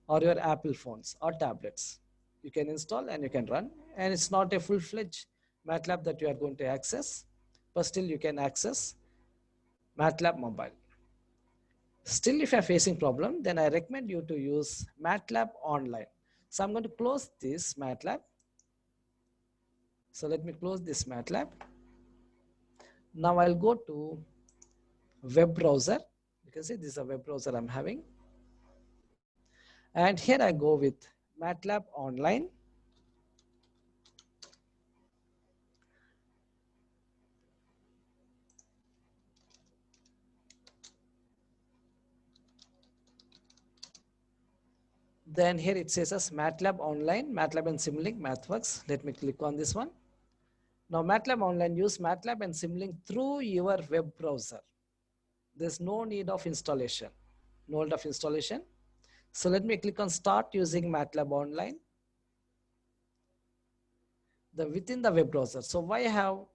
or your Apple phones or tablets. You can install and you can run, and it's not a full-fledged MATLAB that you are going to access, but still you can access MATLAB mobile. Still, if you're facing problem, then I recommend you to use Matlab Online. So I'm going to close this MATLAB. So let me close this MATLAB. Now I'll go to web browser. You can see this is a web browser I'm having. And here I go with Matlab Online. Then here it says as Matlab Online, Matlab and Simulink, MathWorks. Let me click on this one. Now Matlab Online, use Matlab and Simulink through your web browser. There's no need of installation. No need of installation. So let me click on start using Matlab Online. Within the web browser. So why I have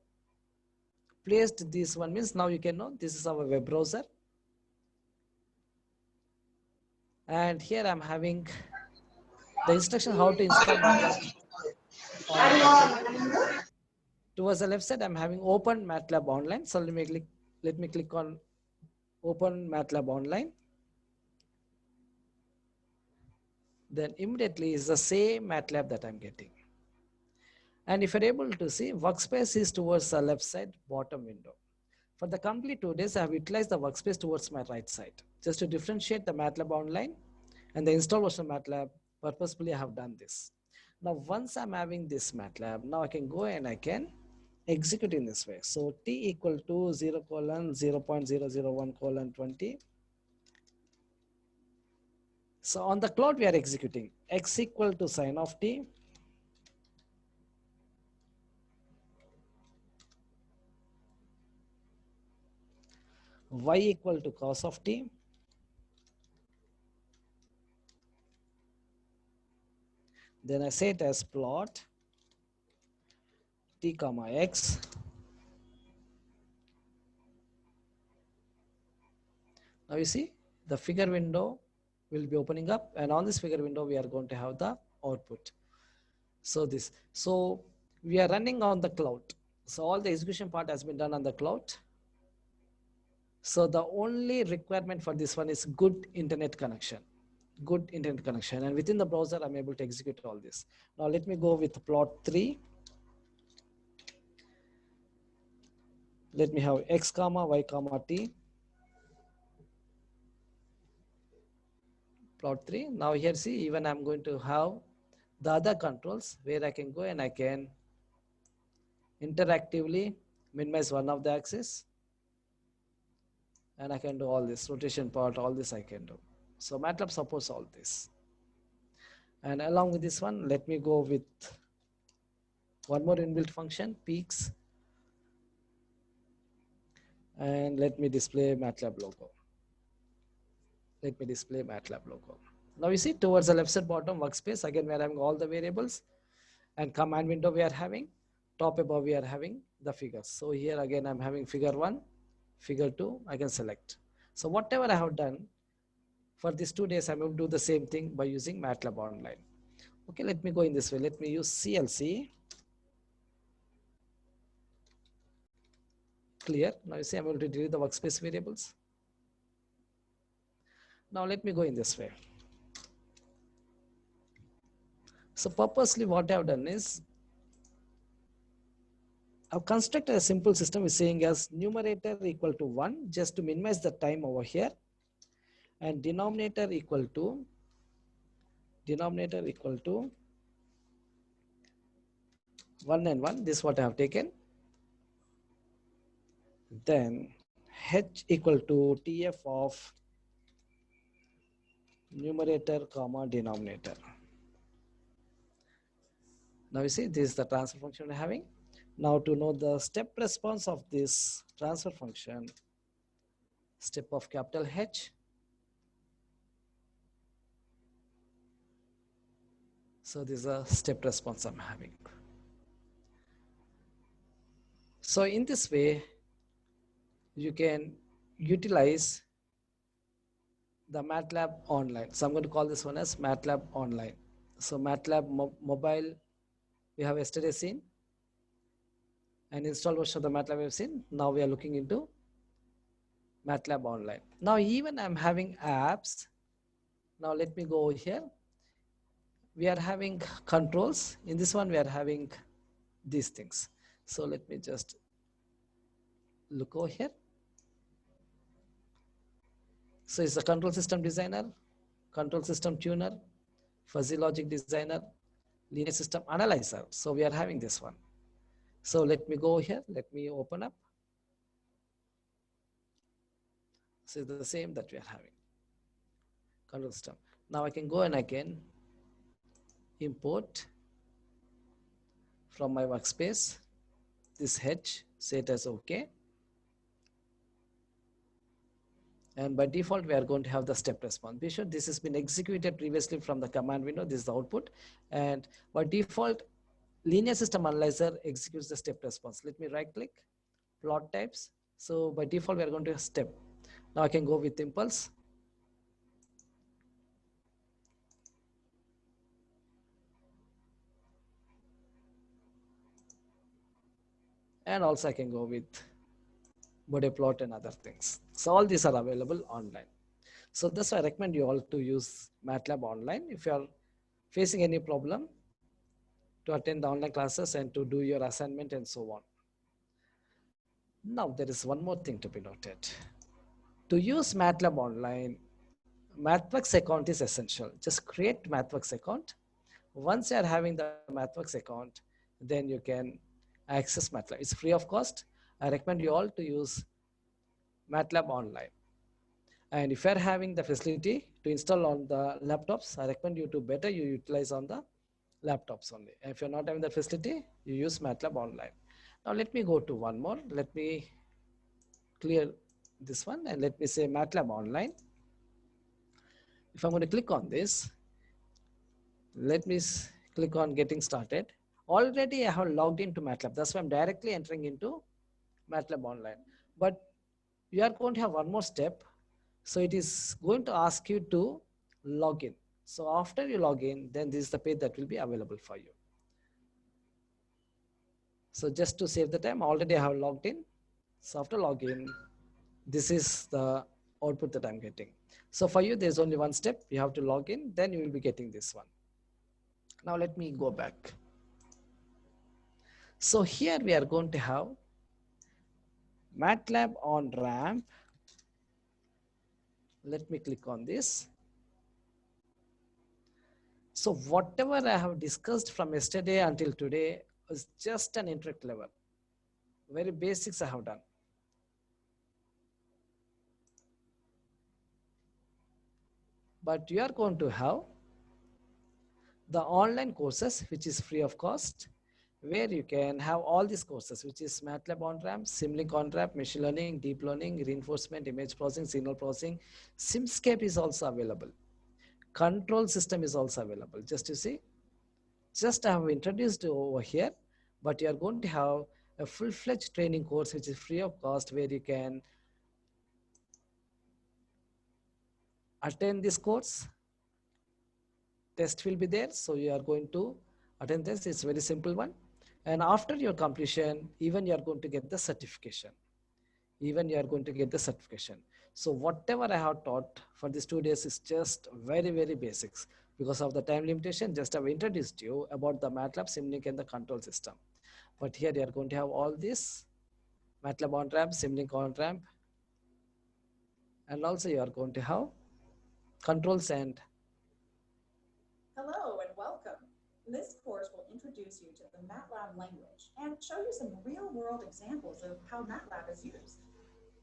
placed this one means now you can know this is our web browser. And here I'm having the instruction how to install MATLAB. Towards the left side, I'm having open Matlab Online. So let me click on open Matlab Online. Then immediately is the same MATLAB that I'm getting. And if you're able to see, workspace is towards the left side bottom window. For the complete 2 days, I have utilized the workspace towards my right side. Just to differentiate the Matlab Online and the install version of Matlab, purposefully I have done this. Now, once I'm having this Matlab, now I can go and I can execute in this way. So t equal to 0:0.001:20. So on the cloud, we are executing x equal to sine of t, y equal to cos of t, then I say it as plot t comma x. Now you see the figure window will be opening up, and on this figure window we are going to have the output. So we are running on the cloud. So all the execution part has been done on the cloud. So the only requirement for this one is good internet connection. Good internet connection, and within the browser I'm able to execute all this. Now let me go with plot 3. Let me have x comma y comma t. Plot 3. Now here see, even I'm going to have the other controls where I can go and I can interactively minimize one of the axis, and I can do all this rotation part, all this I can do. So MATLAB supports all this. And along with this one, let me go with one more inbuilt function, peaks. And let me display MATLAB logo. Let me display MATLAB logo. Now you see towards the left side bottom workspace, again we are having all the variables, and command window we are having, top above we are having the figures. So here again I'm having figure 1, figure 2, I can select. So whatever I have done for these 2 days, I'm going to do the same thing by using Matlab Online. Okay, let me go in this way. Let me use CLC. Clear. Now you see I'm able to delete the workspace variables. Now let me go in this way. So purposely what I have done is I've constructed a simple system with saying as numerator equal to 1 just to minimize the time over here, and denominator equal to denominator equal to 1 and 1. This is what I have taken. Then h equal to TF of numerator comma denominator. Now you see this is the transfer function we're having. Now to know the step response of this transfer function, step of capital H. So this is a step response I'm having. So in this way, you can utilize the Matlab Online. So I'm going to call this one as Matlab Online. So Matlab mobile, we have yesterday seen, and install version of the Matlab we have seen. Now we are looking into Matlab Online. Now even I'm having apps. Now let me go over here. We are having controls. In this one, we are having these things. So let me just look over here. So it's a control system designer, control system tuner, fuzzy logic designer, linear system analyzer. So we are having this one. So let me go here. Let me open up. So it's the same that we are having. Control system. Now I can go and I can import from my workspace this H, say it as OK. And by default, we are going to have the step response. Be sure this has been executed previously from the command window. This is the output. And by default, linear system analyzer executes the step response. Let me right click, plot types. So by default, we are going to step. Now I can go with impulse. And also I can go with body plot and other things. So all these are available online. So that's why I recommend you all to use Matlab Online if you are facing any problem to attend the online classes and to do your assignment and so on. Now there is one more thing to be noted. To use Matlab Online, MathWorks account is essential. Just create MathWorks account. Once you are having the MathWorks account, then you can access MATLAB. It's free of cost. I recommend you all to use Matlab Online. And if you are having the facility to install on the laptops, I recommend you to better you utilize on the laptops only. And if you're not having that facility, you use Matlab Online. Now let me go to one more. Let me clear this one and let me say Matlab Online. If I'm going to click on this, let me click on getting started. Already I have logged into Matlab. That's why I'm directly entering into Matlab Online. But you are going to have one more step. So it is going to ask you to log in. So after you log in, then this is the page that will be available for you. So just to save the time, already I have logged in. So after login, this is the output that I'm getting. So for you, there's only one step. You have to log in, then you will be getting this one. Now let me go back. So here we are going to have Matlab on ramp. Let me click on this. So whatever I have discussed from yesterday until today is just an introductory level. Very basics I have done. But you are going to have the online courses, which is free of cost, where you can have all these courses, which is Matlab on-ramp, Simulink on-ramp, machine learning, deep learning, reinforcement, image processing, signal processing. Simscape is also available. Control system is also available. Just to see, just I have introduced over here, but you are going to have a full-fledged training course, which is free of cost, where you can attend this course. Test will be there, so you are going to attend this. It's a very simple one. And after your completion, even you are going to get the certification. So whatever I have taught for these 2 days is just very, very basics. Because of the time limitation, just have introduced you about the Matlab, Simulink, and the control system. But here you are going to have all this Matlab on-ramp, Simulink on-ramp, and also you are going to have controls and Hello and welcome. This course will introduce you to the Matlab language and show you some real-world examples of how Matlab is used.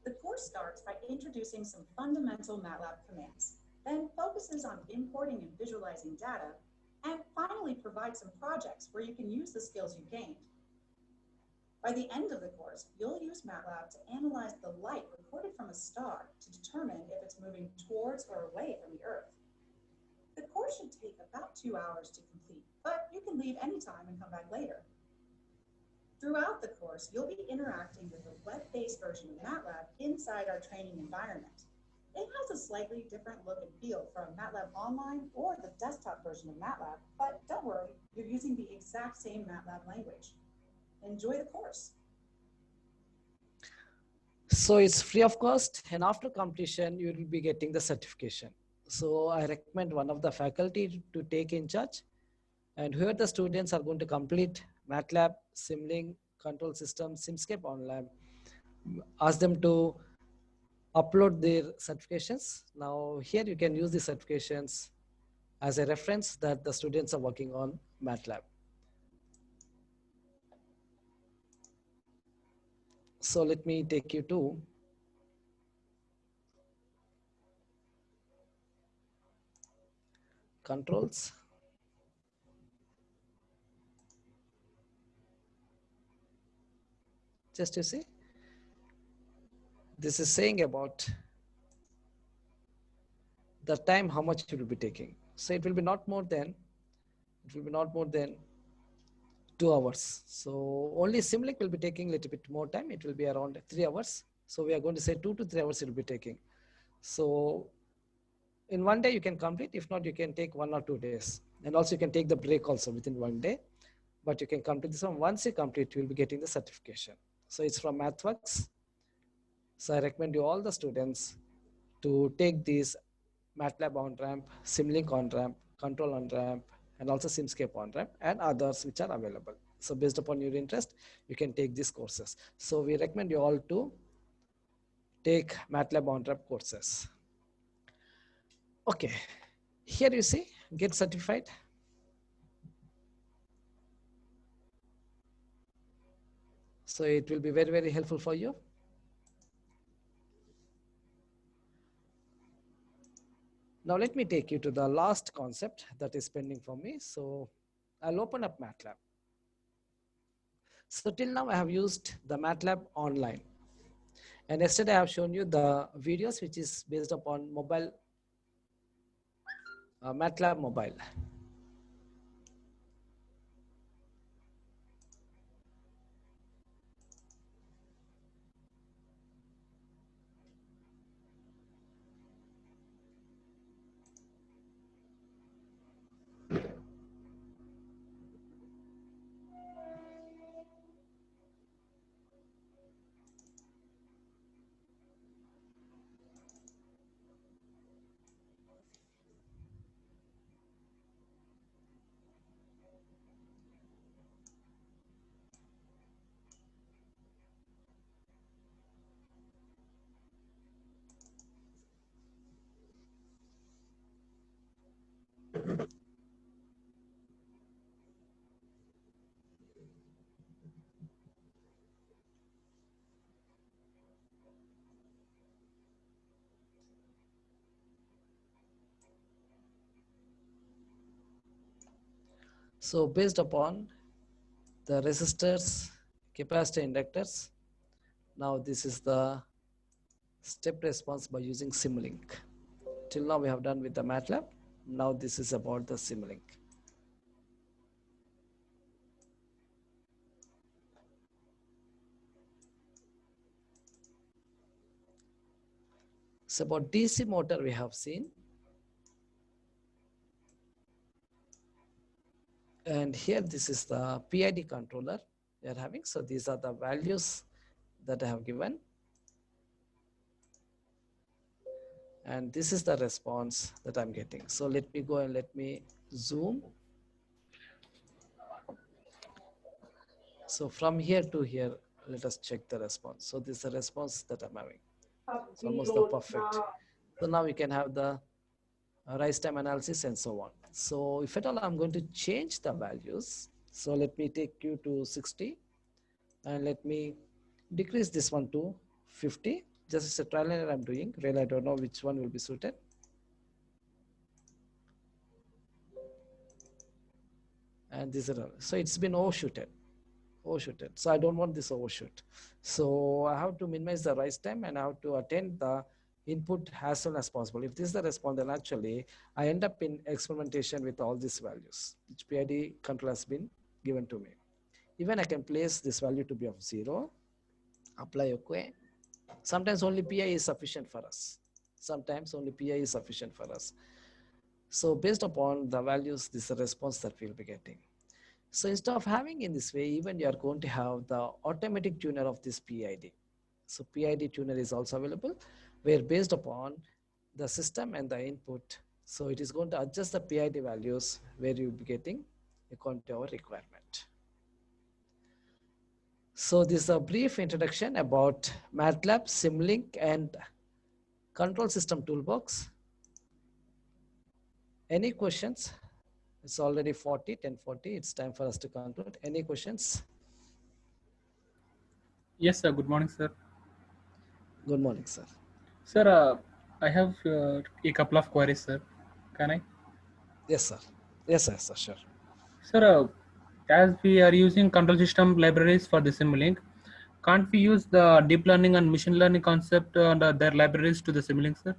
The course starts by introducing some fundamental Matlab commands, then focuses on importing and visualizing data, and finally provides some projects where you can use the skills you gained. By the end of the course, you'll use Matlab to analyze the light recorded from a star to determine if it's moving towards or away from the Earth. The course should take about 2 hours to complete, but you can leave anytime and come back later. Throughout the course, you'll be interacting with a web-based version of Matlab inside our training environment. It has a slightly different look and feel from Matlab Online or the desktop version of Matlab, but don't worry, you're using the exact same Matlab language. Enjoy the course. So it's free of cost, and after completion, you will be getting the certification. So I recommend one of the faculty to take in charge, and here the students are going to complete Matlab, Simulink, Control System, Simscape Online. Ask them to upload their certifications. Now here you can use the certifications as a reference that the students are working on Matlab. So let me take you to controls. Just you see, this is saying about the time, how much it will be taking. So it will be not more than 2 hours. So only Simulink will be taking a little bit more time. It will be around 3 hours. So we are going to say 2 to 3 hours it will be taking. So in one day you can complete. If not, you can take 1 or 2 days. And also you can take the break also within one day. But you can complete this one. Once you complete, you will be getting the certification. So it's from MathWorks. So I recommend you all the students to take these Matlab on-ramp, Simulink on-ramp, Control on-ramp, and also Simscape on-ramp, and others which are available. So based upon your interest, you can take these courses. So we recommend you all to take Matlab on-ramp courses. Okay, here you see, get certified. So it will be very, very helpful for you. Now let me take you to the last concept that is pending for me. So I'll open up Matlab. So till now I have used the Matlab Online. And yesterday I have shown you the videos which is based upon mobile, Matlab Mobile. So based upon the resistors, capacitor, inductors, now this is the step response by using Simulink. Till now we have done with the Matlab. Now this is about the Simulink. So about DC motor we have seen. And here this is the PID controller we are having. So these are the values that I have given. And this is the response that I'm getting. So let me go and let me zoom. So from here to here, let us check the response. So this is the response that I'm having. It's almost the perfect. So now we can have the rise time analysis, and so on. So if at all I'm going to change the values, so let me take you to 60 and let me decrease this one to 50. Just as a trial and error I'm doing. Really, I don't know which one will be suited. And this is so it's been overshooted. So I don't want this overshoot. So I have to minimize the rise time and I have to attend the input as soon as possible. If this is the response, then actually I end up in experimentation with all these values, which PID control has been given to me. Even I can place this value to be of 0, apply OK. Sometimes only PI is sufficient for us. Sometimes only PI is sufficient for us. So based upon the values, this is the response that we'll be getting. So instead of having in this way, even you are going to have the automatic tuner of this PID. So PID tuner is also available, where based upon the system and the input, so it is going to adjust the PID values where you'll be getting according to our requirement. So this is a brief introduction about Matlab, Simulink, and Control System Toolbox. Any questions? It's already 10:40. It's time for us to conclude. Any questions? Yes, sir. Good morning, sir. Good morning, sir. Sir, I have a couple of queries, sir. Can I? Yes, sir. Yes, sir, sure. Sir, as we are using control system libraries for the Simulink, can't we use the deep learning and machine learning concept and their libraries to the Simulink, sir?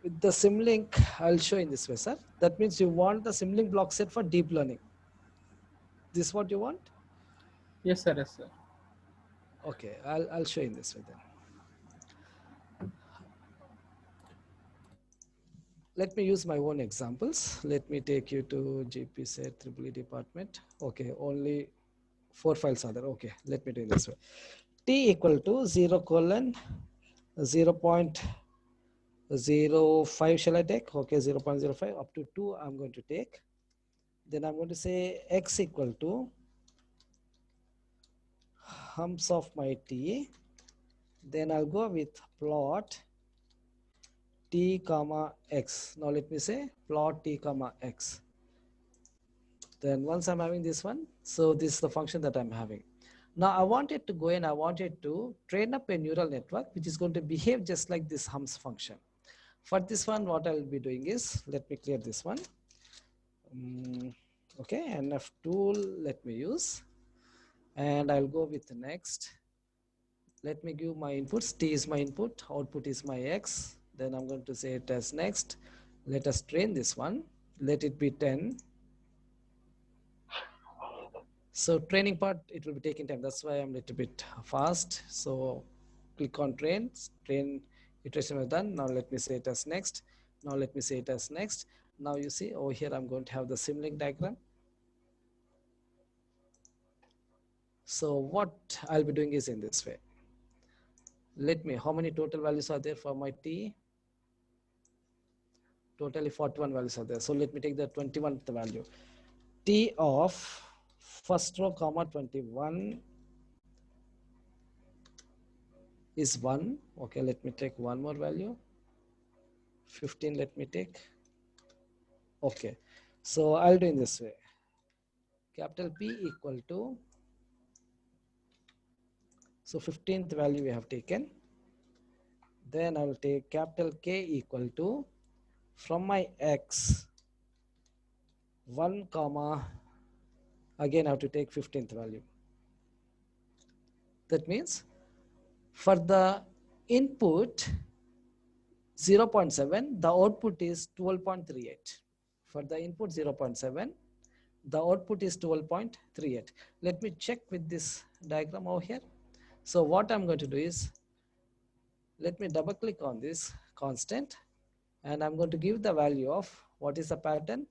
With the Simulink, I'll show in this way, sir. That means you want the Simulink block set for deep learning. This is what you want? Yes, sir. Yes, sir. Okay, I'll show in this way then. Let me use my own examples. Let me take you to GP set EEE department. Okay, only 4 files are there. Okay, let me do it this way. T equal to 0:0.05 shall I take? Okay, 0.05 up to 2 I'm going to take. Then I'm going to say X equal to humps of my T. Then I'll go with plot T comma X. Now let me say plot T comma X. Then once I'm having this one, so this is the function that I'm having. Now I wanted to go and I wanted to train up a neural network which is going to behave just like this humps function. For this one, what I'll be doing is, let me clear this one. Okay, NF tool, let me use. And I'll go with the next. Let me give my inputs. T is my input, output is my X. Then I'm going to say it as next. Let us train this one. Let it be 10. So training part, it will be taking time. That's why I'm a little bit fast. So click on train iteration is done. Now let me say it as next. Now let me say it as next. Now you see over here, I'm going to have the Simulink diagram. So what I'll be doing is in this way. Let me, how many total values are there for my T? Totally 41 values are there. So let me take the 21th value. T of first row comma 21 is 1. Okay, let me take one more value. 15, let me take. Okay, so I'll do in this way. Capital P equal to, so 15th value we have taken. Then I will take capital K equal to, from my X, 1 comma, again I have to take 15th value. That means for the input 0.7, the output is 12.38. For the input 0.7, the output is 12.38. Let me check with this diagram over here. So what I'm going to do is, let me double click on this constant and I'm going to give the value of, what is the pattern?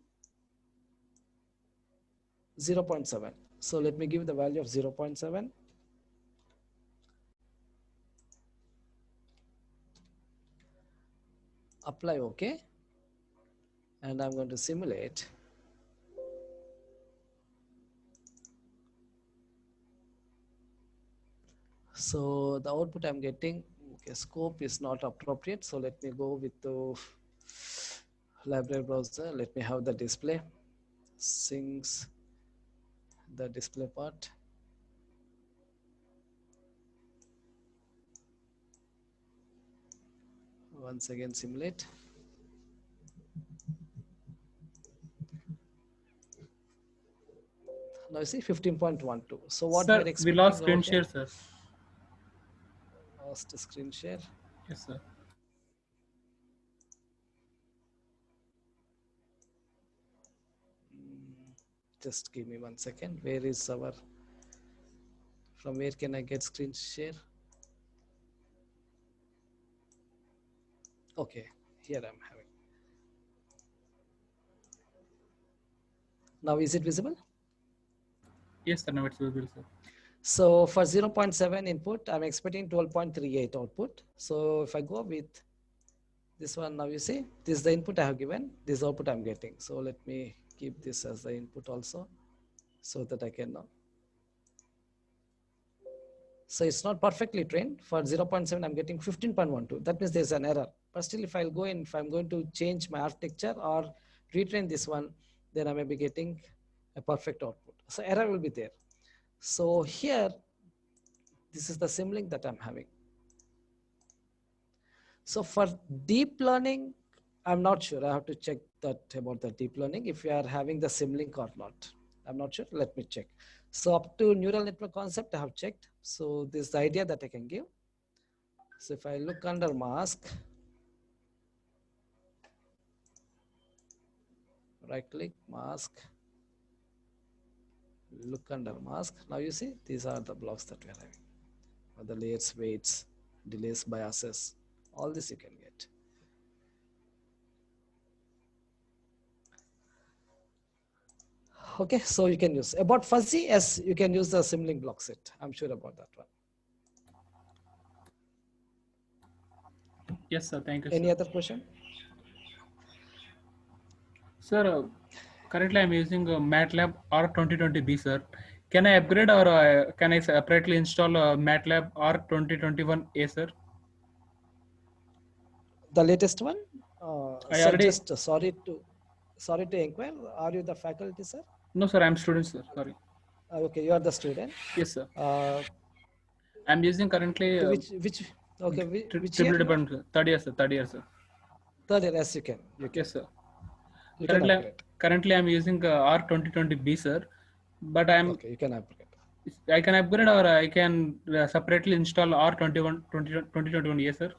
0.7. So let me give the value of 0.7. Apply OK. And I'm going to simulate. So the output I'm getting, Okay, scope is not appropriate. So let me go with the library browser. Let me have the display. Syncs the display part. Once again, simulate. Now you see 15.12. So what Sir, we're we expecting lost over screen here? share, sir. Lost screen share. Yes, sir. Just give me 1 second. Where is our, from where can I get screen share? Okay, here I'm having. Now is it visible? Yes, sir. Now it's visible, sir. So for 0.7 input, I'm expecting 12.38 output. So if I go with this one, now you see, this is the input I have given, this output I'm getting. So let me keep this as the input also, so that I can know. So it's not perfectly trained. For 0.7, I'm getting 15.12. That means there's an error. But still, if I'll go in, if I'm going to change my architecture or retrain this one, then I may be getting a perfect output. So error will be there. So here, this is the Simulink that I'm having. So for deep learning, I'm not sure. I have to check that about the deep learning, if we are having the Simulink or not. I'm not sure. Let me check. So up to neural network concept, I have checked. So this is the idea that I can give. So if I look under mask, right click, mask, look under mask. Now you see, these are the blocks that we are having. The layers, weights, delays, biases, all this you can get. Okay, so you can use. About fuzzy, yes, you can use the Simulink block set. I'm sure about that one. Yes, sir. Thank you, Any sir. other question? Sir, currently I'm using Matlab R2020B, sir. Can I upgrade or can I separately install Matlab R2021A, sir? The latest one? I Sir, already, just sorry to inquire. Are you the faculty, sir? no, sir, I'm student, sir. Sorry. Okay, you are the student. Yes, sir. Uh, I'm using currently which okay, which year triple you are? department, sir. Third year, sir. Third year, sir. Third year, yes, you can. Yes, sir. You can Currently, upgrade. currently I'm using R2020B, sir. But Okay, you can upgrade. I can upgrade or I can separately install R2021, yes, sir.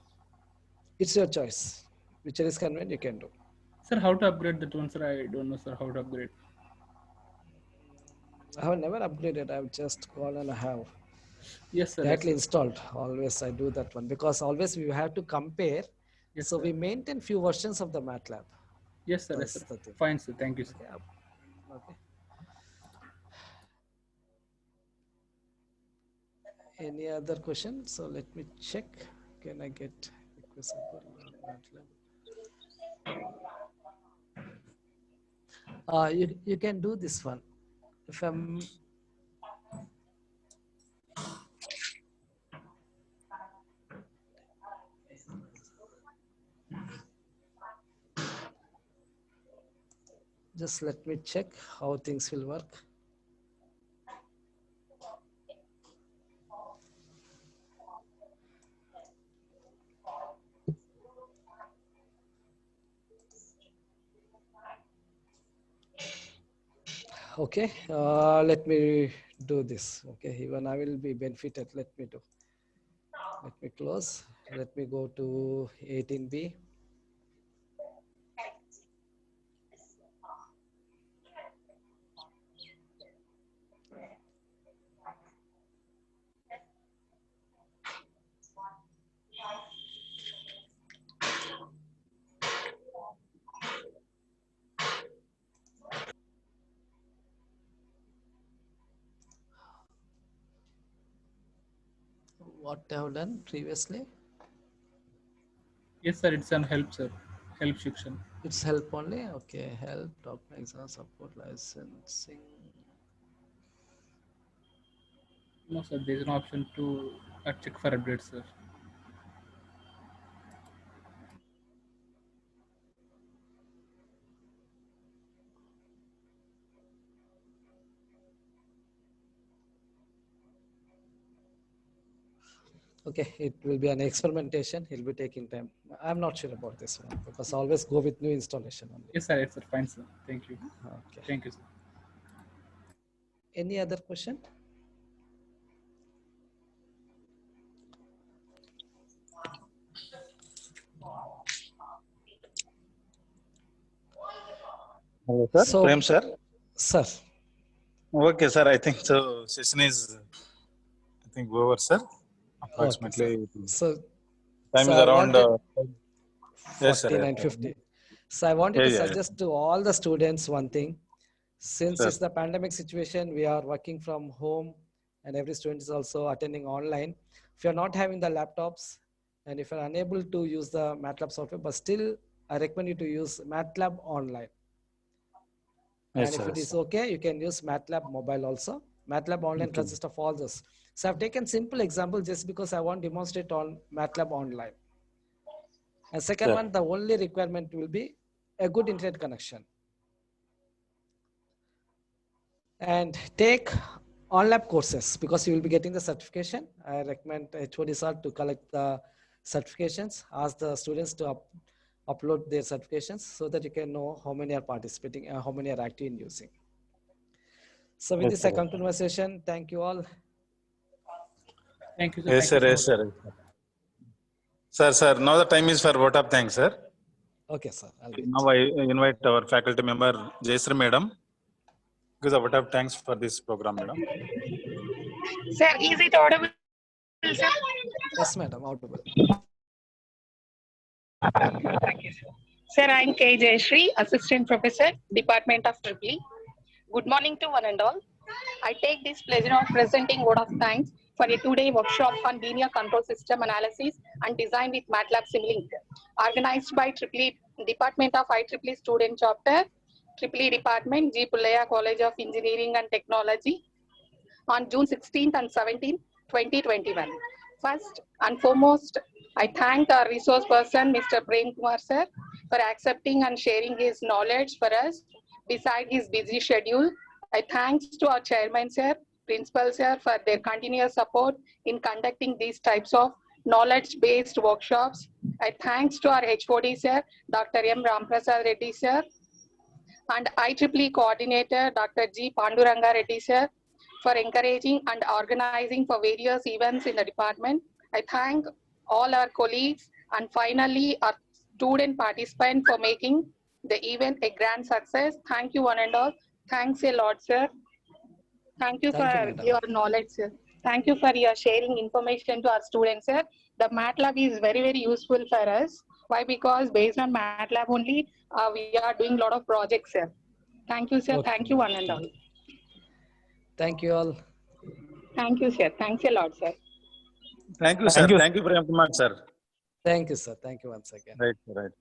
It's your choice. Whichever is convenient, you can do. Sir, how to upgrade that one, sir? I don't know, sir, how to upgrade. I have never upgraded. I've just gone and I have Yes, sir. directly Yes, sir. installed. Always I do that one because always we have to compare. Yes, So sir. we maintain few versions of the MATLAB. Yes, sir. Yes, That's sir. the thing. Fine, sir. Thank you, sir. Okay. Okay. Any other question? So let me check. Can I get MATLAB? You can do this one. If I'm just let me check how things will work. Okay, let me do this. Okay, even I will be benefited. Let me close. Let me go to 18B. What I have done previously? Yes, sir. It's on help, sir. Help section. It's help only. Okay, help, document exam, support, licensing. No, sir. There is an option to check for updates, sir. Okay, it will be an experimentation. He'll be taking time. I'm not sure about this one because I always go with new installation only. Yes, sir. It's fine, sir. Thank you. Okay. Thank you, sir. Any other question? Hello, sir. So, Prem, sir. sir, Okay, sir. I think so. Session is, I think, over, sir. Approximately. so Time so is I around. wanted Yes, sir. 49, Yes, sir. 50. So I wanted to Yeah, yeah. suggest to all the students one thing. Since Sir. it's the pandemic situation, we are working from home and every student is also attending online. If you're not having the laptops and if you're unable to use the MATLAB software, but still I recommend you to use Matlab Online. Yes, And if sir. it Yes, is sir. okay, you can use Matlab Mobile also. Matlab Online Okay. consists of all this. So I've taken simple example just because I want to demonstrate on Matlab Online. And second Sure. one, the only requirement will be a good internet connection. And take on-lab courses because you will be getting the certification. I recommend HODs are to collect the certifications, ask the students to upload their certifications so that you can know how many are participating and how many are active in using. So with Yes, this, sir. I conclude my session. Thank you all. Thank you, sir. Yes, Thank sir. you Yes, so much. sir. Sir, sir. Now the time is for vote of thanks, sir. Okay, sir. I'll wait. Now I invite our faculty member Jaysri Madam. Gives a vote of thanks for this program, madam. Sir, is it audible, sir? Yes, madam. Audible. Thank you, sir. Sir, I'm K. Jayashree, Assistant Professor, Department of EEE. Good morning to one and all. I take this pleasure of presenting word of thanks for a two-day workshop on linear control system analysis and design with Matlab Simulink, organized by EEE Department of IEEE Student Chapter, EEE Department, G. Pullaiah College of Engineering and Technology, on June 16th and 17th, 2021. First and foremost, I thank our resource person, Mr. Prem Kumar sir, for accepting and sharing his knowledge for us beside his busy schedule. I thanks to our chairman sir, principal sir for their continuous support in conducting these types of knowledge-based workshops. I thanks to our HOD sir, Dr. M. Ramprasad Reddy sir, and IEEE coordinator, Dr. G. Panduranga Reddy sir, for encouraging and organizing for various events in the department. I thank all our colleagues and finally our student participants for making the event a grand success. Thank you one and all. Thanks a lot, sir. Thank you Thank you, for madam. your knowledge, sir. Thank you for your sharing information to our students, sir. The MATLAB is very, very useful for us. Why? Because based on MATLAB only, we are doing a lot of projects, sir. Thank you, sir. Okay. Thank you one and all. Thank you all. Thank you, sir. Thanks a lot, sir. Thank you, sir. Thank you, Prem Kumar, sir. Thank you, sir. Thank you once again. Right, right.